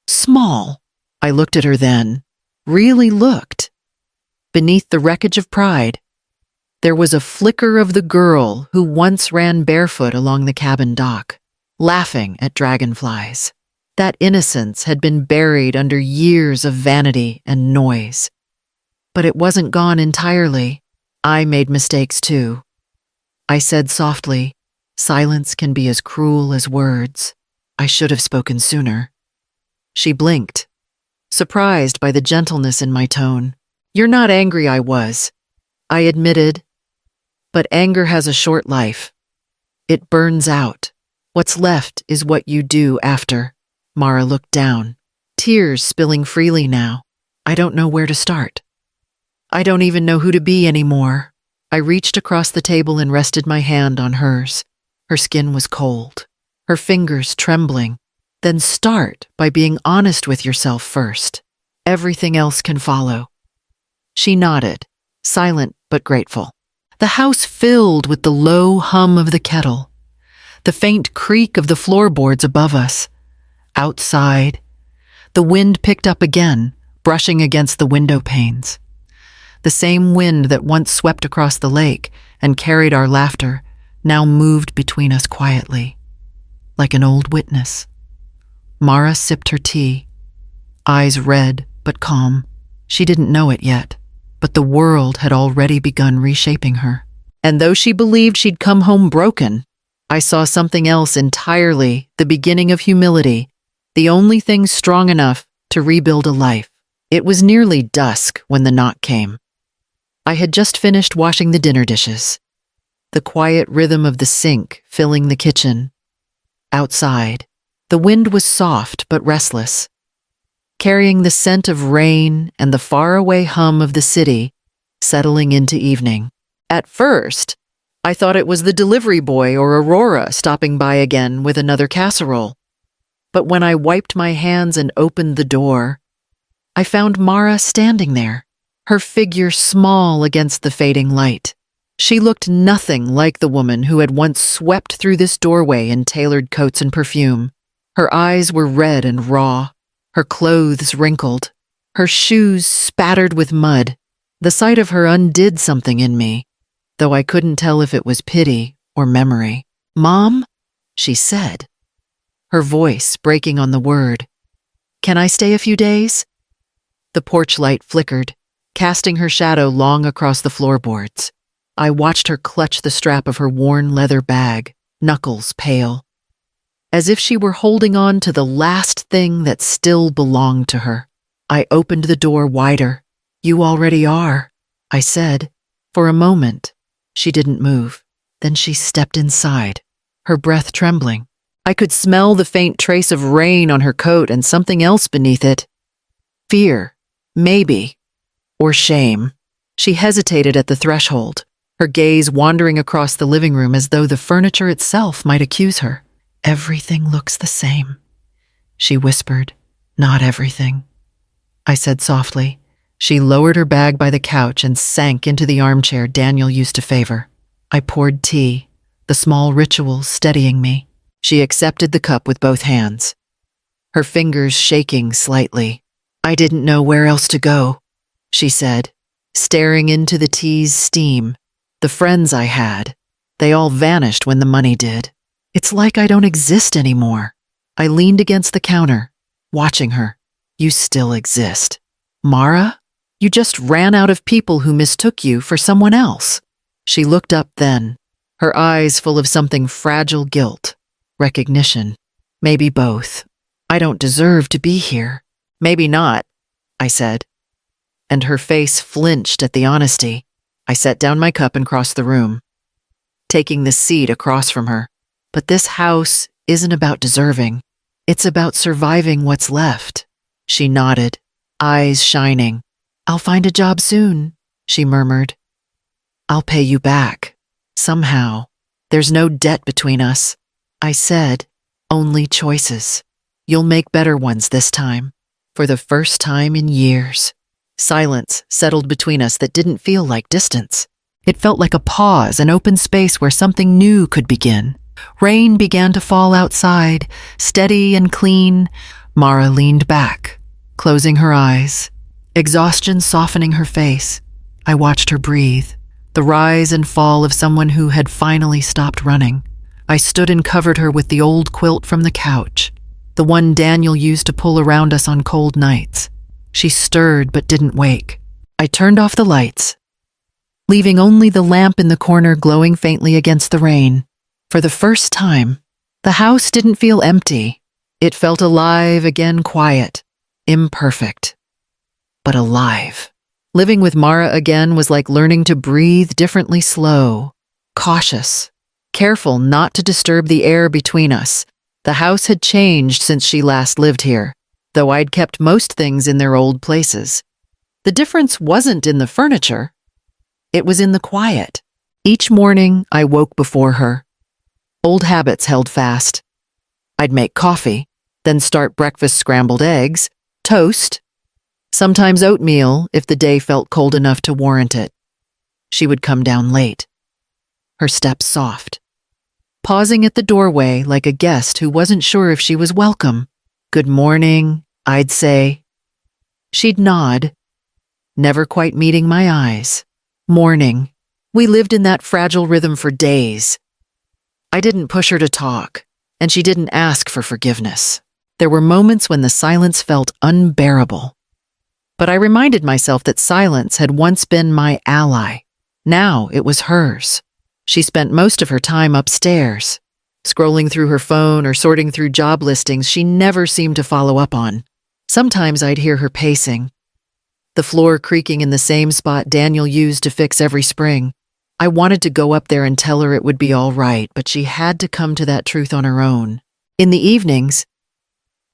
small." I looked at her then, really looked. Beneath the wreckage of pride, there was a flicker of the girl who once ran barefoot along the cabin dock, laughing at dragonflies. That innocence had been buried under years of vanity and noise. But it wasn't gone entirely. I made mistakes too. I said softly, "Silence can be as cruel as words. I should have spoken sooner." She blinked, surprised by the gentleness in my tone. "You're not angry," I was, I admitted. "But anger has a short life. It burns out. What's left is what you do after." Mara looked down, tears spilling freely now. "I don't know where to start. I don't even know who to be anymore." I reached across the table and rested my hand on hers. Her skin was cold, her fingers trembling. "Then start by being honest with yourself first. Everything else can follow." She nodded, silent but grateful. The house filled with the low hum of the kettle, the faint creak of the floorboards above us. Outside, the wind picked up again, brushing against the window panes. The same wind that once swept across the lake and carried our laughter now moved between us quietly, like an old witness. Mara sipped her tea, eyes red but calm. She didn't know it yet, but the world had already begun reshaping her. And though she believed she'd come home broken, I saw something else entirely, the beginning of humility, the only thing strong enough to rebuild a life. It was nearly dusk when the knock came. I had just finished washing the dinner dishes, the quiet rhythm of the sink filling the kitchen. Outside, the wind was soft but restless, carrying the scent of rain and the faraway hum of the city settling into evening. At first, I thought it was the delivery boy or Aurora stopping by again with another casserole. But when I wiped my hands and opened the door, I found Mara standing there, her figure small against the fading light. She looked nothing like the woman who had once swept through this doorway in tailored coats and perfume. Her eyes were red and raw, her clothes wrinkled, her shoes spattered with mud. The sight of her undid something in me, though I couldn't tell if it was pity or memory. "Mom?" she said, her voice breaking on the word. "Can I stay a few days?" The porch light flickered, casting her shadow long across the floorboards. I watched her clutch the strap of her worn leather bag, knuckles pale, as if she were holding on to the last thing that still belonged to her. I opened the door wider. "You already are," I said. For a moment, she didn't move. Then she stepped inside, her breath trembling. I could smell the faint trace of rain on her coat and something else beneath it. Fear, maybe, or shame. She hesitated at the threshold, her gaze wandering across the living room as though the furniture itself might accuse her. "Everything looks the same," she whispered. "Not everything," I said softly. She lowered her bag by the couch and sank into the armchair Daniel used to favor. I poured tea, the small rituals steadying me. She accepted the cup with both hands, her fingers shaking slightly. I didn't know where else to go, she said, staring into the tea's steam. The friends I had, they all vanished when the money did. It's like I don't exist anymore. I leaned against the counter, watching her. You still exist. Mara? You just ran out of people who mistook you for someone else. She looked up then, her eyes full of something fragile guilt, recognition, maybe both. I don't deserve to be here. Maybe not, I said. And her face flinched at the honesty. I set down my cup and crossed the room, taking the seat across from her. But this house isn't about deserving. It's about surviving what's left. She nodded, eyes shining. I'll find a job soon, she murmured. I'll pay you back. Somehow. There's no debt between us. I said, only choices. You'll make better ones this time. For the first time in years. Silence settled between us that didn't feel like distance. It felt like a pause, an open space where something new could begin. Rain began to fall outside, steady and clean. Mara leaned back, closing her eyes, exhaustion softening her face. I watched her breathe, the rise and fall of someone who had finally stopped running. I stood and covered her with the old quilt from the couch, the one Daniel used to pull around us on cold nights. She stirred but didn't wake. I turned off the lights, leaving only the lamp in the corner glowing faintly against the rain. For the first time, the house didn't feel empty. It felt alive again, quiet, imperfect, but alive. Living with Mara again was like learning to breathe differently, slow, cautious, careful not to disturb the air between us. The house had changed since she last lived here, though I'd kept most things in their old places. The difference wasn't in the furniture. It was in the quiet. Each morning, I woke before her. Old habits held fast. I'd make coffee, then start breakfast scrambled eggs, toast, sometimes oatmeal if the day felt cold enough to warrant it. She would come down late, her steps soft, pausing at the doorway like a guest who wasn't sure if she was welcome. Good morning, I'd say. She'd nod, never quite meeting my eyes. Morning. We lived in that fragile rhythm for days. I didn't push her to talk, and she didn't ask for forgiveness. There were moments when the silence felt unbearable. But I reminded myself that silence had once been my ally. Now it was hers. She spent most of her time upstairs, scrolling through her phone or sorting through job listings she never seemed to follow up on. Sometimes I'd hear her pacing, the floor creaking in the same spot Daniel used to fix every spring. I wanted to go up there and tell her it would be all right, but she had to come to that truth on her own. In the evenings,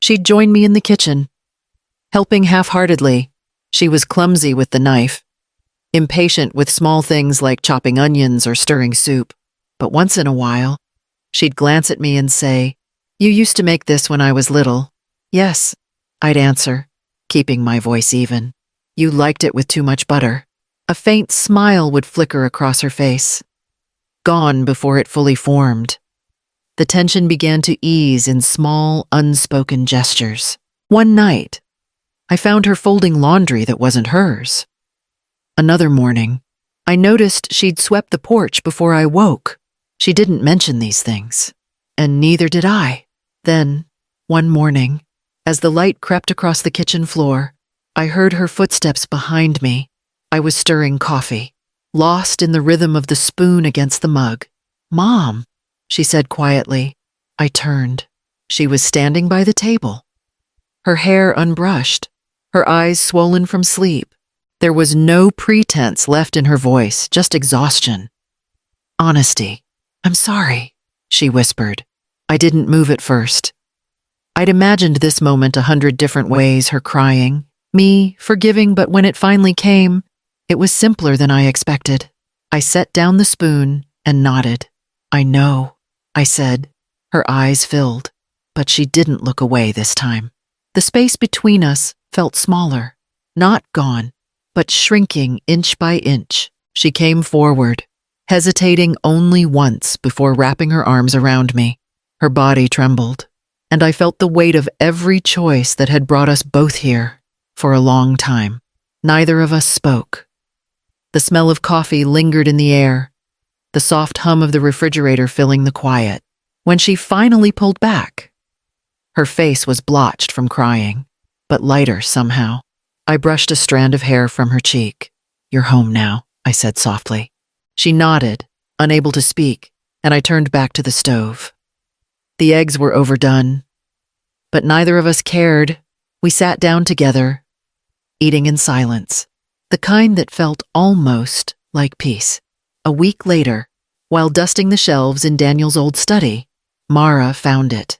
she'd join me in the kitchen, helping half-heartedly. She was clumsy with the knife, impatient with small things like chopping onions or stirring soup. But once in a while, she'd glance at me and say, "You used to make this when I was little." "Yes," I'd answer, keeping my voice even. "You liked it with too much butter." A faint smile would flicker across her face, gone before it fully formed. The tension began to ease in small, unspoken gestures. One night, I found her folding laundry that wasn't hers. Another morning, I noticed she'd swept the porch before I woke. She didn't mention these things, and neither did I. Then, one morning, as the light crept across the kitchen floor, I heard her footsteps behind me. I was stirring coffee, lost in the rhythm of the spoon against the mug. "Mom," she said quietly. I turned. She was standing by the table, her hair unbrushed, her eyes swollen from sleep. There was no pretense left in her voice, just exhaustion. Honesty. "I'm sorry," she whispered. I didn't move at first. I'd imagined this moment 100 different ways, her crying, me forgiving, but when it finally came, it was simpler than I expected. I set down the spoon and nodded. "I know," I said. Her eyes filled, but she didn't look away this time. The space between us felt smaller, not gone, but shrinking inch by inch. She came forward, hesitating only once before wrapping her arms around me. Her body trembled, and I felt the weight of every choice that had brought us both here for a long time. Neither of us spoke. The smell of coffee lingered in the air, the soft hum of the refrigerator filling the quiet. When she finally pulled back, her face was blotched from crying, but lighter somehow. I brushed a strand of hair from her cheek. "You're home now," I said softly. She nodded, unable to speak, and I turned back to the stove. The eggs were overdone, but neither of us cared. We sat down together, eating in silence, the kind that felt almost like peace. A week later, while dusting the shelves in Daniel's old study, Mara found it.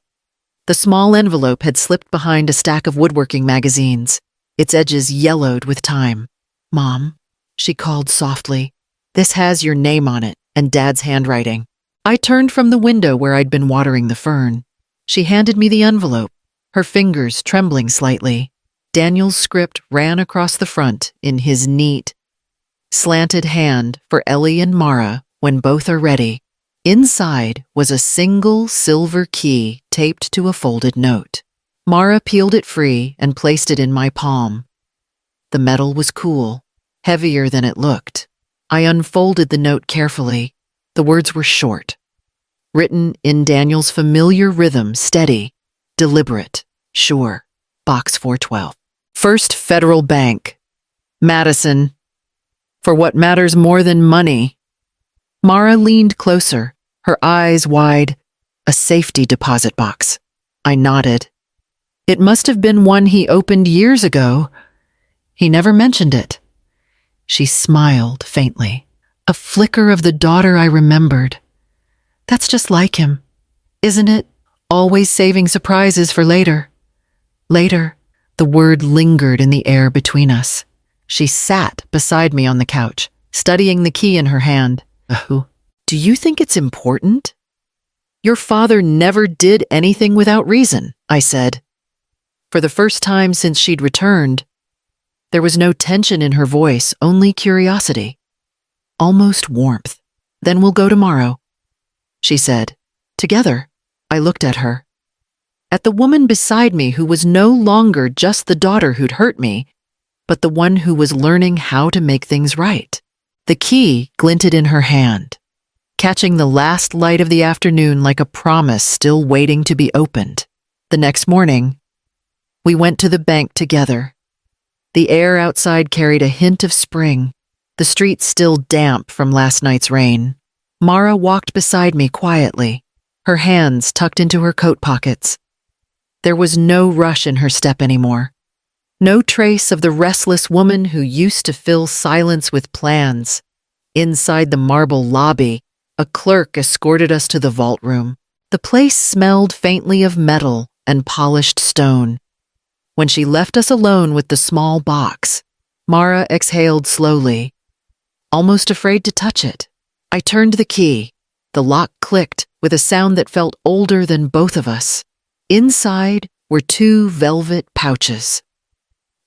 The small envelope had slipped behind a stack of woodworking magazines, its edges yellowed with time. "Mom," she called softly, "this has your name on it and Dad's handwriting." I turned from the window where I'd been watering the fern. She handed me the envelope, her fingers trembling slightly. Daniel's script ran across the front in his neat, slanted hand for Ellie and Mara when both are ready. Inside was a single silver key taped to a folded note. Mara peeled it free and placed it in my palm. The metal was cool, heavier than it looked. I unfolded the note carefully. The words were short, written in Daniel's familiar rhythm, steady, deliberate, sure. Box 412. First Federal Bank. Madison. For what matters more than money. Mara leaned closer, her eyes wide. A safety deposit box. I nodded. It must have been one he opened years ago. He never mentioned it. She smiled faintly. A flicker of the daughter I remembered. That's just like him, isn't it? Always saving surprises for later. Later, the word lingered in the air between us. She sat beside me on the couch, studying the key in her hand. "Oh, do you think it's important?" "Your father never did anything without reason," I said. For the first time since she'd returned, there was no tension in her voice, only curiosity. Almost warmth. "Then we'll go tomorrow," she said. Together, I looked at her. At the woman beside me who was no longer just the daughter who'd hurt me, but the one who was learning how to make things right. The key glinted in her hand, catching the last light of the afternoon like a promise still waiting to be opened. The next morning, we went to the bank together. The air outside carried a hint of spring, the streets still damp from last night's rain. Mara walked beside me quietly, her hands tucked into her coat pockets. There was no rush in her step anymore. No trace of the restless woman who used to fill silence with plans. Inside the marble lobby, a clerk escorted us to the vault room. The place smelled faintly of metal and polished stone. When she left us alone with the small box, Mara exhaled slowly, almost afraid to touch it. I turned the key. The lock clicked with a sound that felt older than both of us. Inside were 2 velvet pouches,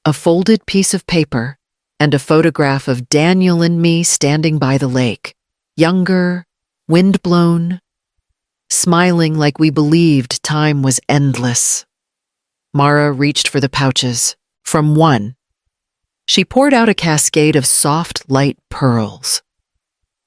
a folded piece of paper, and a photograph of Daniel and me standing by the lake, younger, wind-blown, smiling like we believed time was endless. Mara reached for the pouches. From one, she poured out a cascade of soft, light pearls.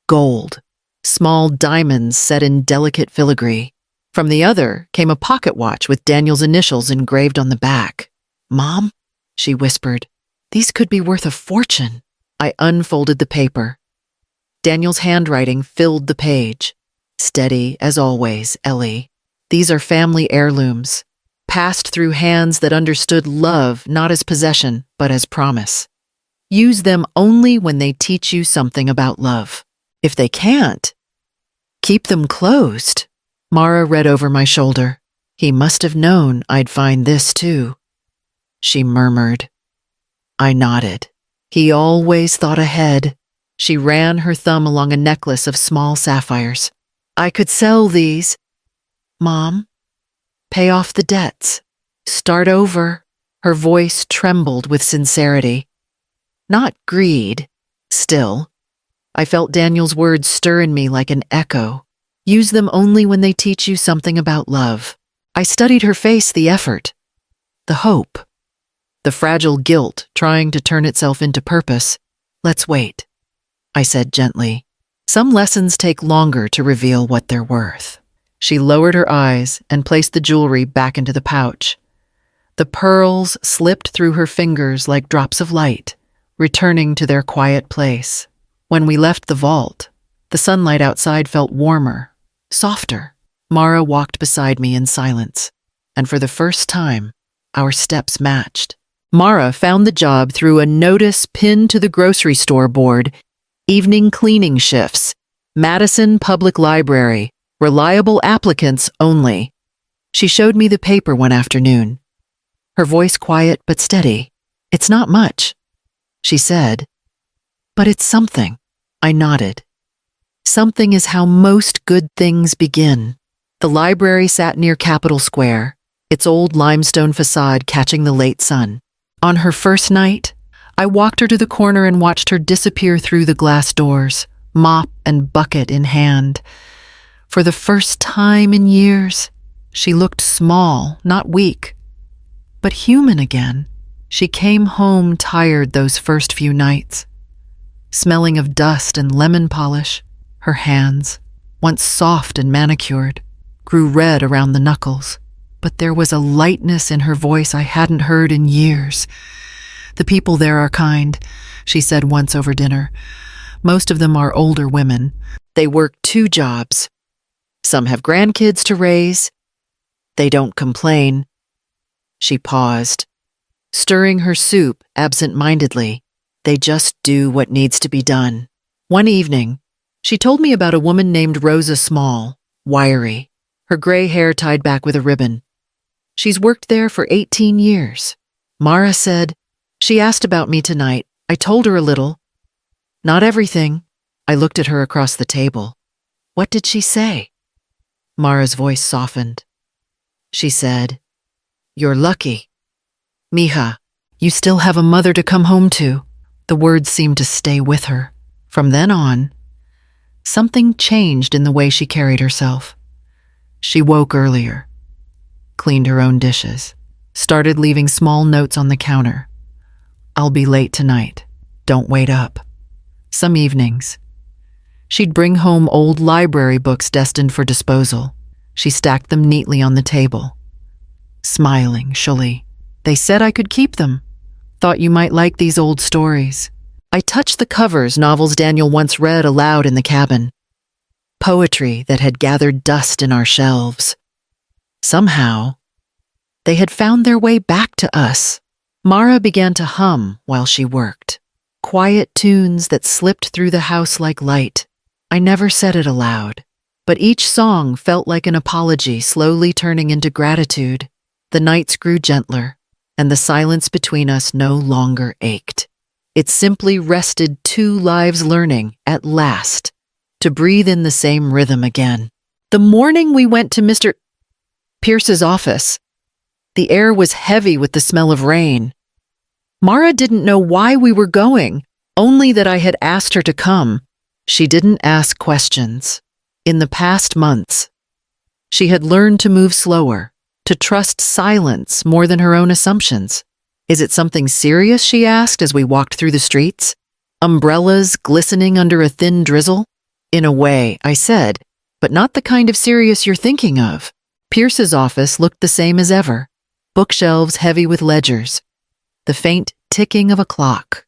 Gold, small diamonds set in delicate filigree. From the other came a pocket watch with Daniel's initials engraved on the back. "Mom," she whispered, "these could be worth a fortune." I unfolded the paper. Daniel's handwriting filled the page. "Steady as always, Ellie. These are family heirlooms, passed through hands that understood love not as possession, but as promise. Use them only when they teach you something about love. If they can't, keep them closed." Mara read over my shoulder. "He must have known I'd find this too," she murmured. I nodded. "He always thought ahead." She ran her thumb along a necklace of small sapphires. "I could sell these, Mom. Pay off the debts. Start over." Her voice trembled with sincerity. Not greed. Still, I felt Daniel's words stir in me like an echo. Use them only when they teach you something about love. I studied her face, the effort, the hope, the fragile guilt trying to turn itself into purpose. Let's wait, I said gently. Some lessons take longer to reveal what they're worth. She lowered her eyes and placed the jewelry back into the pouch. The pearls slipped through her fingers like drops of light, returning to their quiet place. When we left the vault, the sunlight outside felt warmer, softer. Mara walked beside me in silence, and for the first time, our steps matched. Mara found the job through a notice pinned to the grocery store board: evening cleaning shifts, Madison Public Library, reliable applicants only. She showed me the paper one afternoon, her voice quiet but steady. It's not much, she said, but it's something. I nodded. Something is how most good things begin. The library sat near Capitol Square, its old limestone facade catching the late sun. On her first night, I walked her to the corner and watched her disappear through the glass doors, mop and bucket in hand. For the first time in years, she looked small, not weak, but human again. She came home tired those first few nights, smelling of dust and lemon polish. Her hands, once soft and manicured, grew red around the knuckles, but there was a lightness in her voice I hadn't heard in years. The people there are kind, she said once over dinner. Most of them are older women. They work 2 jobs. Some have grandkids to raise. They don't complain. She paused, stirring her soup absent-mindedly. They just do what needs to be done. One evening, she told me about a woman named Rosa Small, wiry, her gray hair tied back with a ribbon. She's worked there for 18 years. Mara said, she asked about me tonight. I told her a little. Not everything. I looked at her across the table. What did she say? Mara's voice softened. She said, "You're lucky. Mija, you still have a mother to come home to." The words seemed to stay with her. From then on, something changed in the way she carried herself. She woke earlier, cleaned her own dishes, started leaving small notes on the counter. "I'll be late tonight. Don't wait up." Some evenings, she'd bring home old library books destined for disposal. She stacked them neatly on the table, smiling shully. "They said I could keep them. Thought you might like these old stories." I touched the covers, novels Daniel once read aloud in the cabin. Poetry that had gathered dust in our shelves. Somehow, they had found their way back to us. Mara began to hum while she worked. Quiet tunes that slipped through the house like light. I never said it aloud, but each song felt like an apology slowly turning into gratitude. The nights grew gentler, and the silence between us no longer ached. It simply rested 2 lives learning, at last, to breathe in the same rhythm again. The morning we went to Mr. Pierce's office, the air was heavy with the smell of rain. Mara didn't know why we were going, only that I had asked her to come. She didn't ask questions. In the past months, she had learned to move slower, to trust silence more than her own assumptions. "Is it something serious?" she asked as we walked through the streets. "Umbrellas glistening under a thin drizzle?" "In a way," I said, "but not the kind of serious you're thinking of." Pierce's office looked the same as ever. Bookshelves heavy with ledgers. The faint ticking of a clock.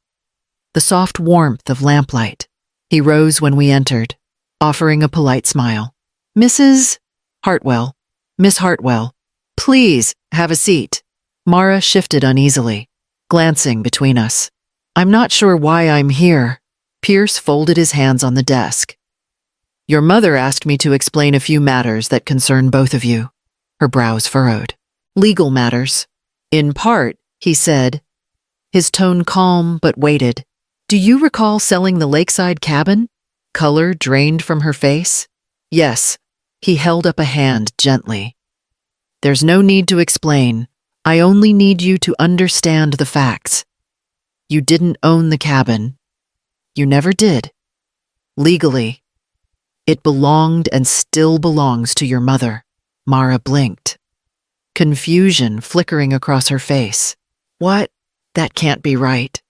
The soft warmth of lamplight. He rose when we entered, offering a polite smile. "Mrs. Hartwell, Miss Hartwell, please have a seat." Mara shifted uneasily, glancing between us. "I'm not sure why I'm here." Pierce folded his hands on the desk. "Your mother asked me to explain a few matters that concern both of you." Her brows furrowed. "Legal matters." "In part," he said, his tone calm but weighted. "Do you recall selling the Lakeside cabin?" Color drained from her face. "Yes." He held up a hand gently. "There's no need to explain. I only need you to understand the facts. You didn't own the cabin. You never did. Legally. It belonged and still belongs to your mother. Mara blinked, confusion flickering across her face. What? That can't be right.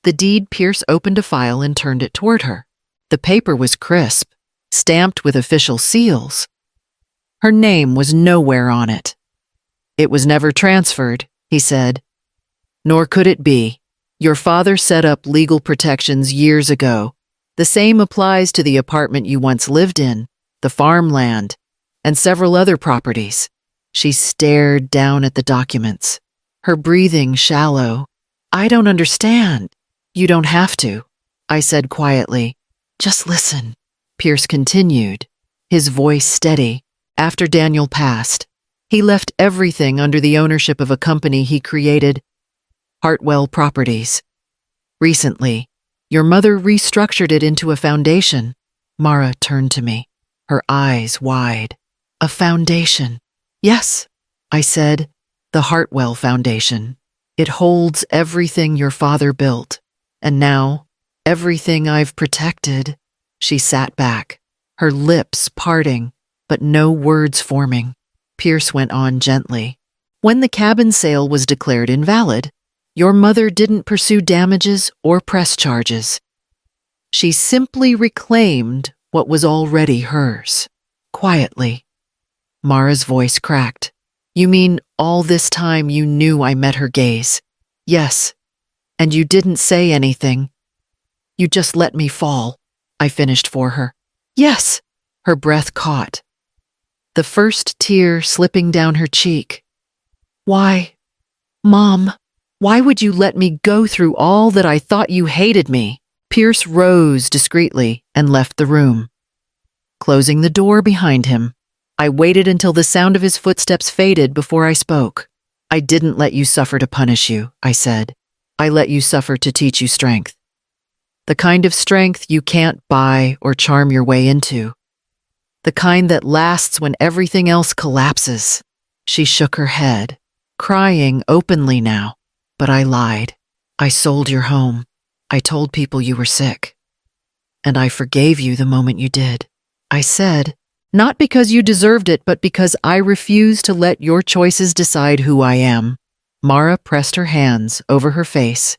The deed. Pierce opened a file and turned it toward her. The paper was crisp, stamped with official seals. Her name was nowhere on it. It was never transferred, he said. Nor could it be. Your father set up legal protections years ago. The same applies to the apartment you once lived in, the farmland, and several other properties. She stared down at the documents, her breathing shallow. I don't understand. You don't have to, I said quietly. Just listen, Pierce continued, his voice steady. After Daniel passed, he left everything under the ownership of a company he created, Hartwell Properties. Recently, your mother restructured it into a foundation. Mara turned to me, her eyes wide. A foundation? Yes, I said, the Hartwell Foundation. It holds everything your father built, and now, everything I've protected. She sat back, her lips parting, but no words forming. Pierce went on gently. When the cabin sale was declared invalid, your mother didn't pursue damages or press charges. She simply reclaimed what was already hers, quietly. Mara's voice cracked. You mean all this time you knew I met her gaze? Yes, and you didn't say anything. You just let me fall, I finished for her. Yes, her breath caught, the first tear slipping down her cheek. Why, Mom, why would you let me go through all that? I thought you hated me. Pierce rose discreetly and left the room, closing the door behind him. I waited until the sound of his footsteps faded before I spoke. I didn't let you suffer to punish you, I said. I let you suffer to teach you strength. The kind of strength you can't buy or charm your way into. The kind that lasts when everything else collapses. She shook her head, crying openly now. But I lied. I sold your home. I told people you were sick. And I forgave you the moment you did. I said, not because you deserved it, but because I refuse to let your choices decide who I am. Mara pressed her hands over her face,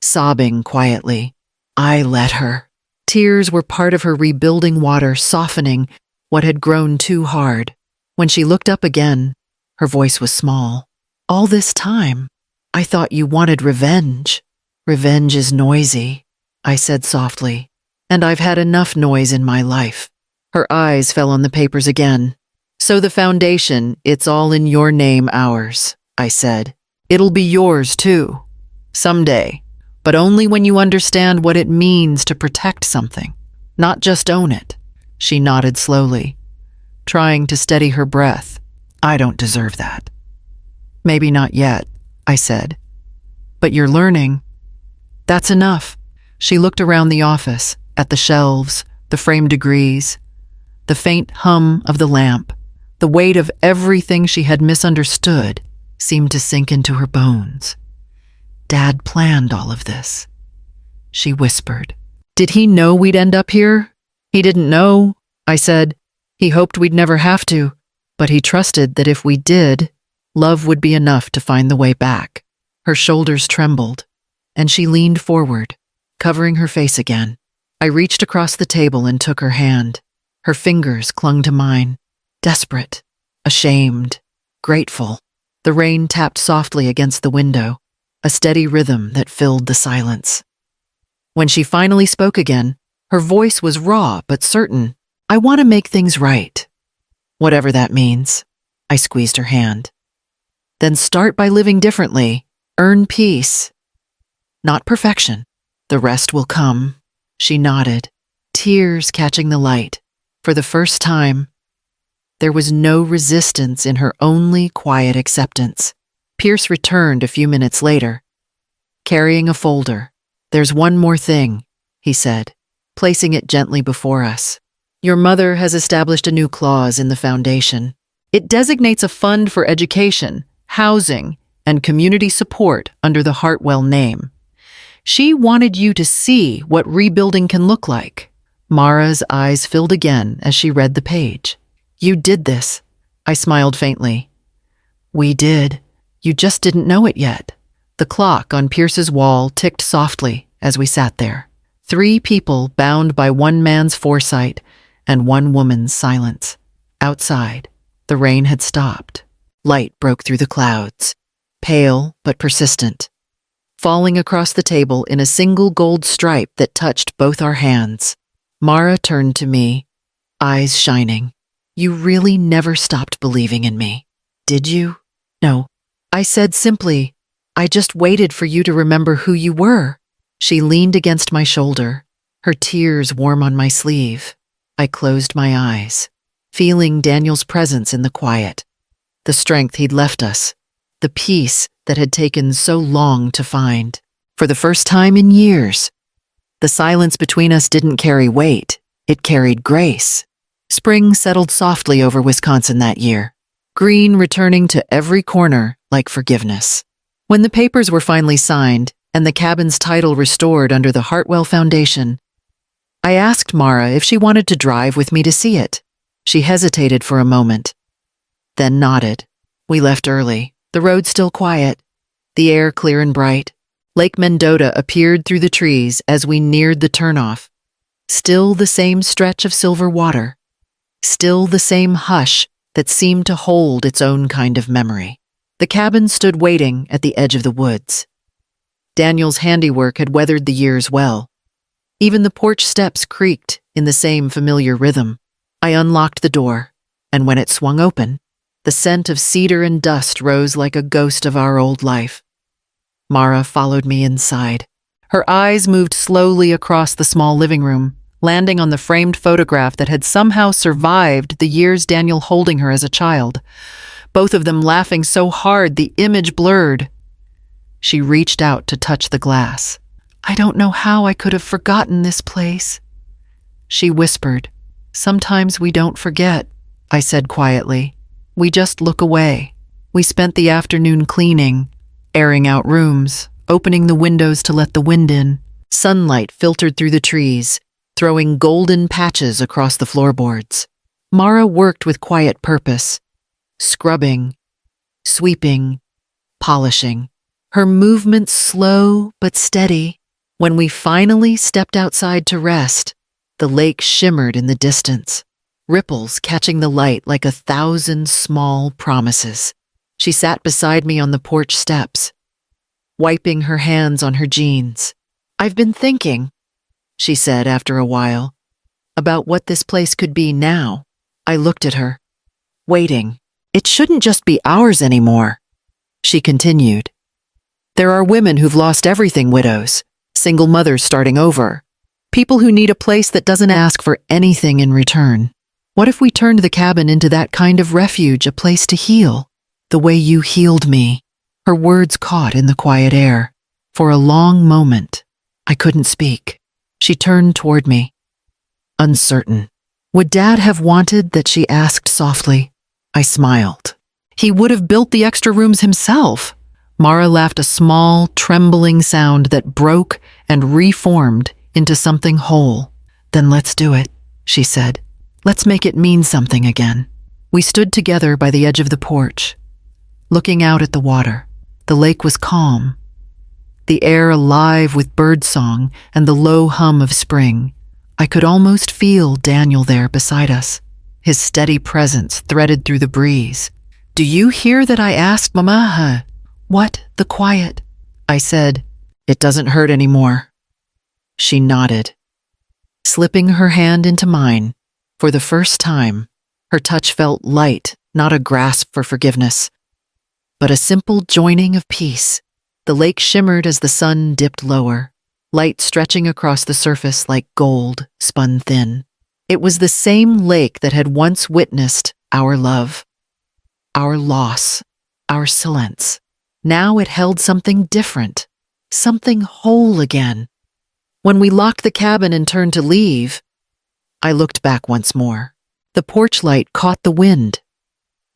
sobbing quietly. I let her. Tears were part of her rebuilding water, softening what had grown too hard. When she looked up again, her voice was small. All this time, I thought you wanted revenge. Revenge is noisy, I said softly, and I've had enough noise in my life. Her eyes fell on the papers again. So the foundation, it's all in your name, ours, I said. It'll be yours too, someday, but only when you understand what it means to protect something, not just own it. She nodded slowly, trying to steady her breath. I don't deserve that. Maybe not yet, I said. But you're learning. That's enough. She looked around the office, at the shelves, the framed degrees, the faint hum of the lamp. The weight of everything she had misunderstood seemed to sink into her bones. Dad planned all of this, she whispered. Did he know we'd end up here? He didn't know, I said. He hoped we'd never have to, but he trusted that if we did, love would be enough to find the way back. Her shoulders trembled, and she leaned forward, covering her face again. I reached across the table and took her hand. Her fingers clung to mine, desperate, ashamed, grateful. The rain tapped softly against the window, a steady rhythm that filled the silence. When she finally spoke again, her voice was raw but certain. I want to make things right. Whatever that means. I squeezed her hand. Then start by living differently. Earn peace. Not perfection. The rest will come. She nodded, tears catching the light. For the first time, there was no resistance in her, only quiet acceptance. Pierce returned a few minutes later, carrying a folder. There's one more thing, he said, placing it gently before us. Your mother has established a new clause in the foundation. It designates a fund for education, housing, and community support under the Hartwell name. She wanted you to see what rebuilding can look like. Mara's eyes filled again as she read the page. You did this. I smiled faintly. We did. You just didn't know it yet. The clock on Pierce's wall ticked softly as we sat there. 3 people bound by one man's foresight and one woman's silence. Outside, the rain had stopped. Light broke through the clouds, pale but persistent, falling across the table in a single gold stripe that touched both our hands. Mara turned to me, eyes shining. You really never stopped believing in me, did you? No. I said simply, I just waited for you to remember who you were. She leaned against my shoulder, her tears warm on my sleeve. I closed my eyes, feeling Daniel's presence in the quiet, the strength he'd left us, the peace that had taken so long to find. For the first time in years, the silence between us didn't carry weight, it carried grace. Spring settled softly over Wisconsin that year, green returning to every corner like forgiveness. When the papers were finally signed and the cabin's title restored under the Hartwell Foundation, I asked Mara if she wanted to drive with me to see it. She hesitated for a moment, then nodded. We left early, the road still quiet, the air clear and bright. Lake Mendota appeared through the trees as we neared the turnoff. Still the same stretch of silver water. Still the same hush that seemed to hold its own kind of memory. The cabin stood waiting at the edge of the woods. Daniel's handiwork had weathered the years well. Even the porch steps creaked in the same familiar rhythm. I unlocked the door, and when it swung open, the scent of cedar and dust rose like a ghost of our old life. Mara followed me inside. Her eyes moved slowly across the small living room, landing on the framed photograph that had somehow survived the years Daniel holding her as a child, both of them laughing so hard the image blurred. She reached out to touch the glass. I don't know how I could have forgotten this place. She whispered. Sometimes we don't forget, I said quietly. We just look away. We spent the afternoon cleaning, airing out rooms, opening the windows to let the wind in. Sunlight filtered through the trees, throwing golden patches across the floorboards. Mara worked with quiet purpose, scrubbing, sweeping, polishing. Her movements slow but steady. When we finally stepped outside to rest, the lake shimmered in the distance, ripples catching the light like 1,000 small promises. She sat beside me on the porch steps, wiping her hands on her jeans. I've been thinking, she said after a while, about what this place could be now. I looked at her, waiting. It shouldn't just be ours anymore, she continued. There are women who've lost everything, widows, single mothers starting over, people who need a place that doesn't ask for anything in return. What if we turned the cabin into that kind of refuge, a place to heal, the way you healed me? Her words caught in the quiet air. For a long moment, I couldn't speak. She turned toward me, uncertain. Would Dad have wanted that? She asked softly. I smiled. He would have built the extra rooms himself. Mara laughed, a small, trembling sound that broke and reformed into something whole. Then let's do it, she said. Let's make it mean something again. We stood together by the edge of the porch, looking out at the water. The lake was calm, the air alive with birdsong and the low hum of spring. I could almost feel Daniel there beside us, his steady presence threaded through the breeze. Do you hear that? I asked Mama. What? The quiet. I said, it doesn't hurt anymore. She nodded, slipping her hand into mine. For the first time, her touch felt light, not a grasp for forgiveness, but a simple joining of peace. The lake shimmered as the sun dipped lower, light stretching across the surface like gold spun thin. It was the same lake that had once witnessed our love, our loss, our silence. Now it held something different, something whole again. When we locked the cabin and turned to leave, I looked back once more. The porch light caught the wind,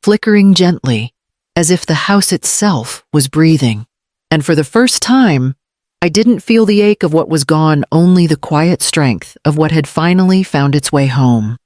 flickering gently, as if the house itself was breathing. And for the first time, I didn't feel the ache of what was gone, only the quiet strength of what had finally found its way home.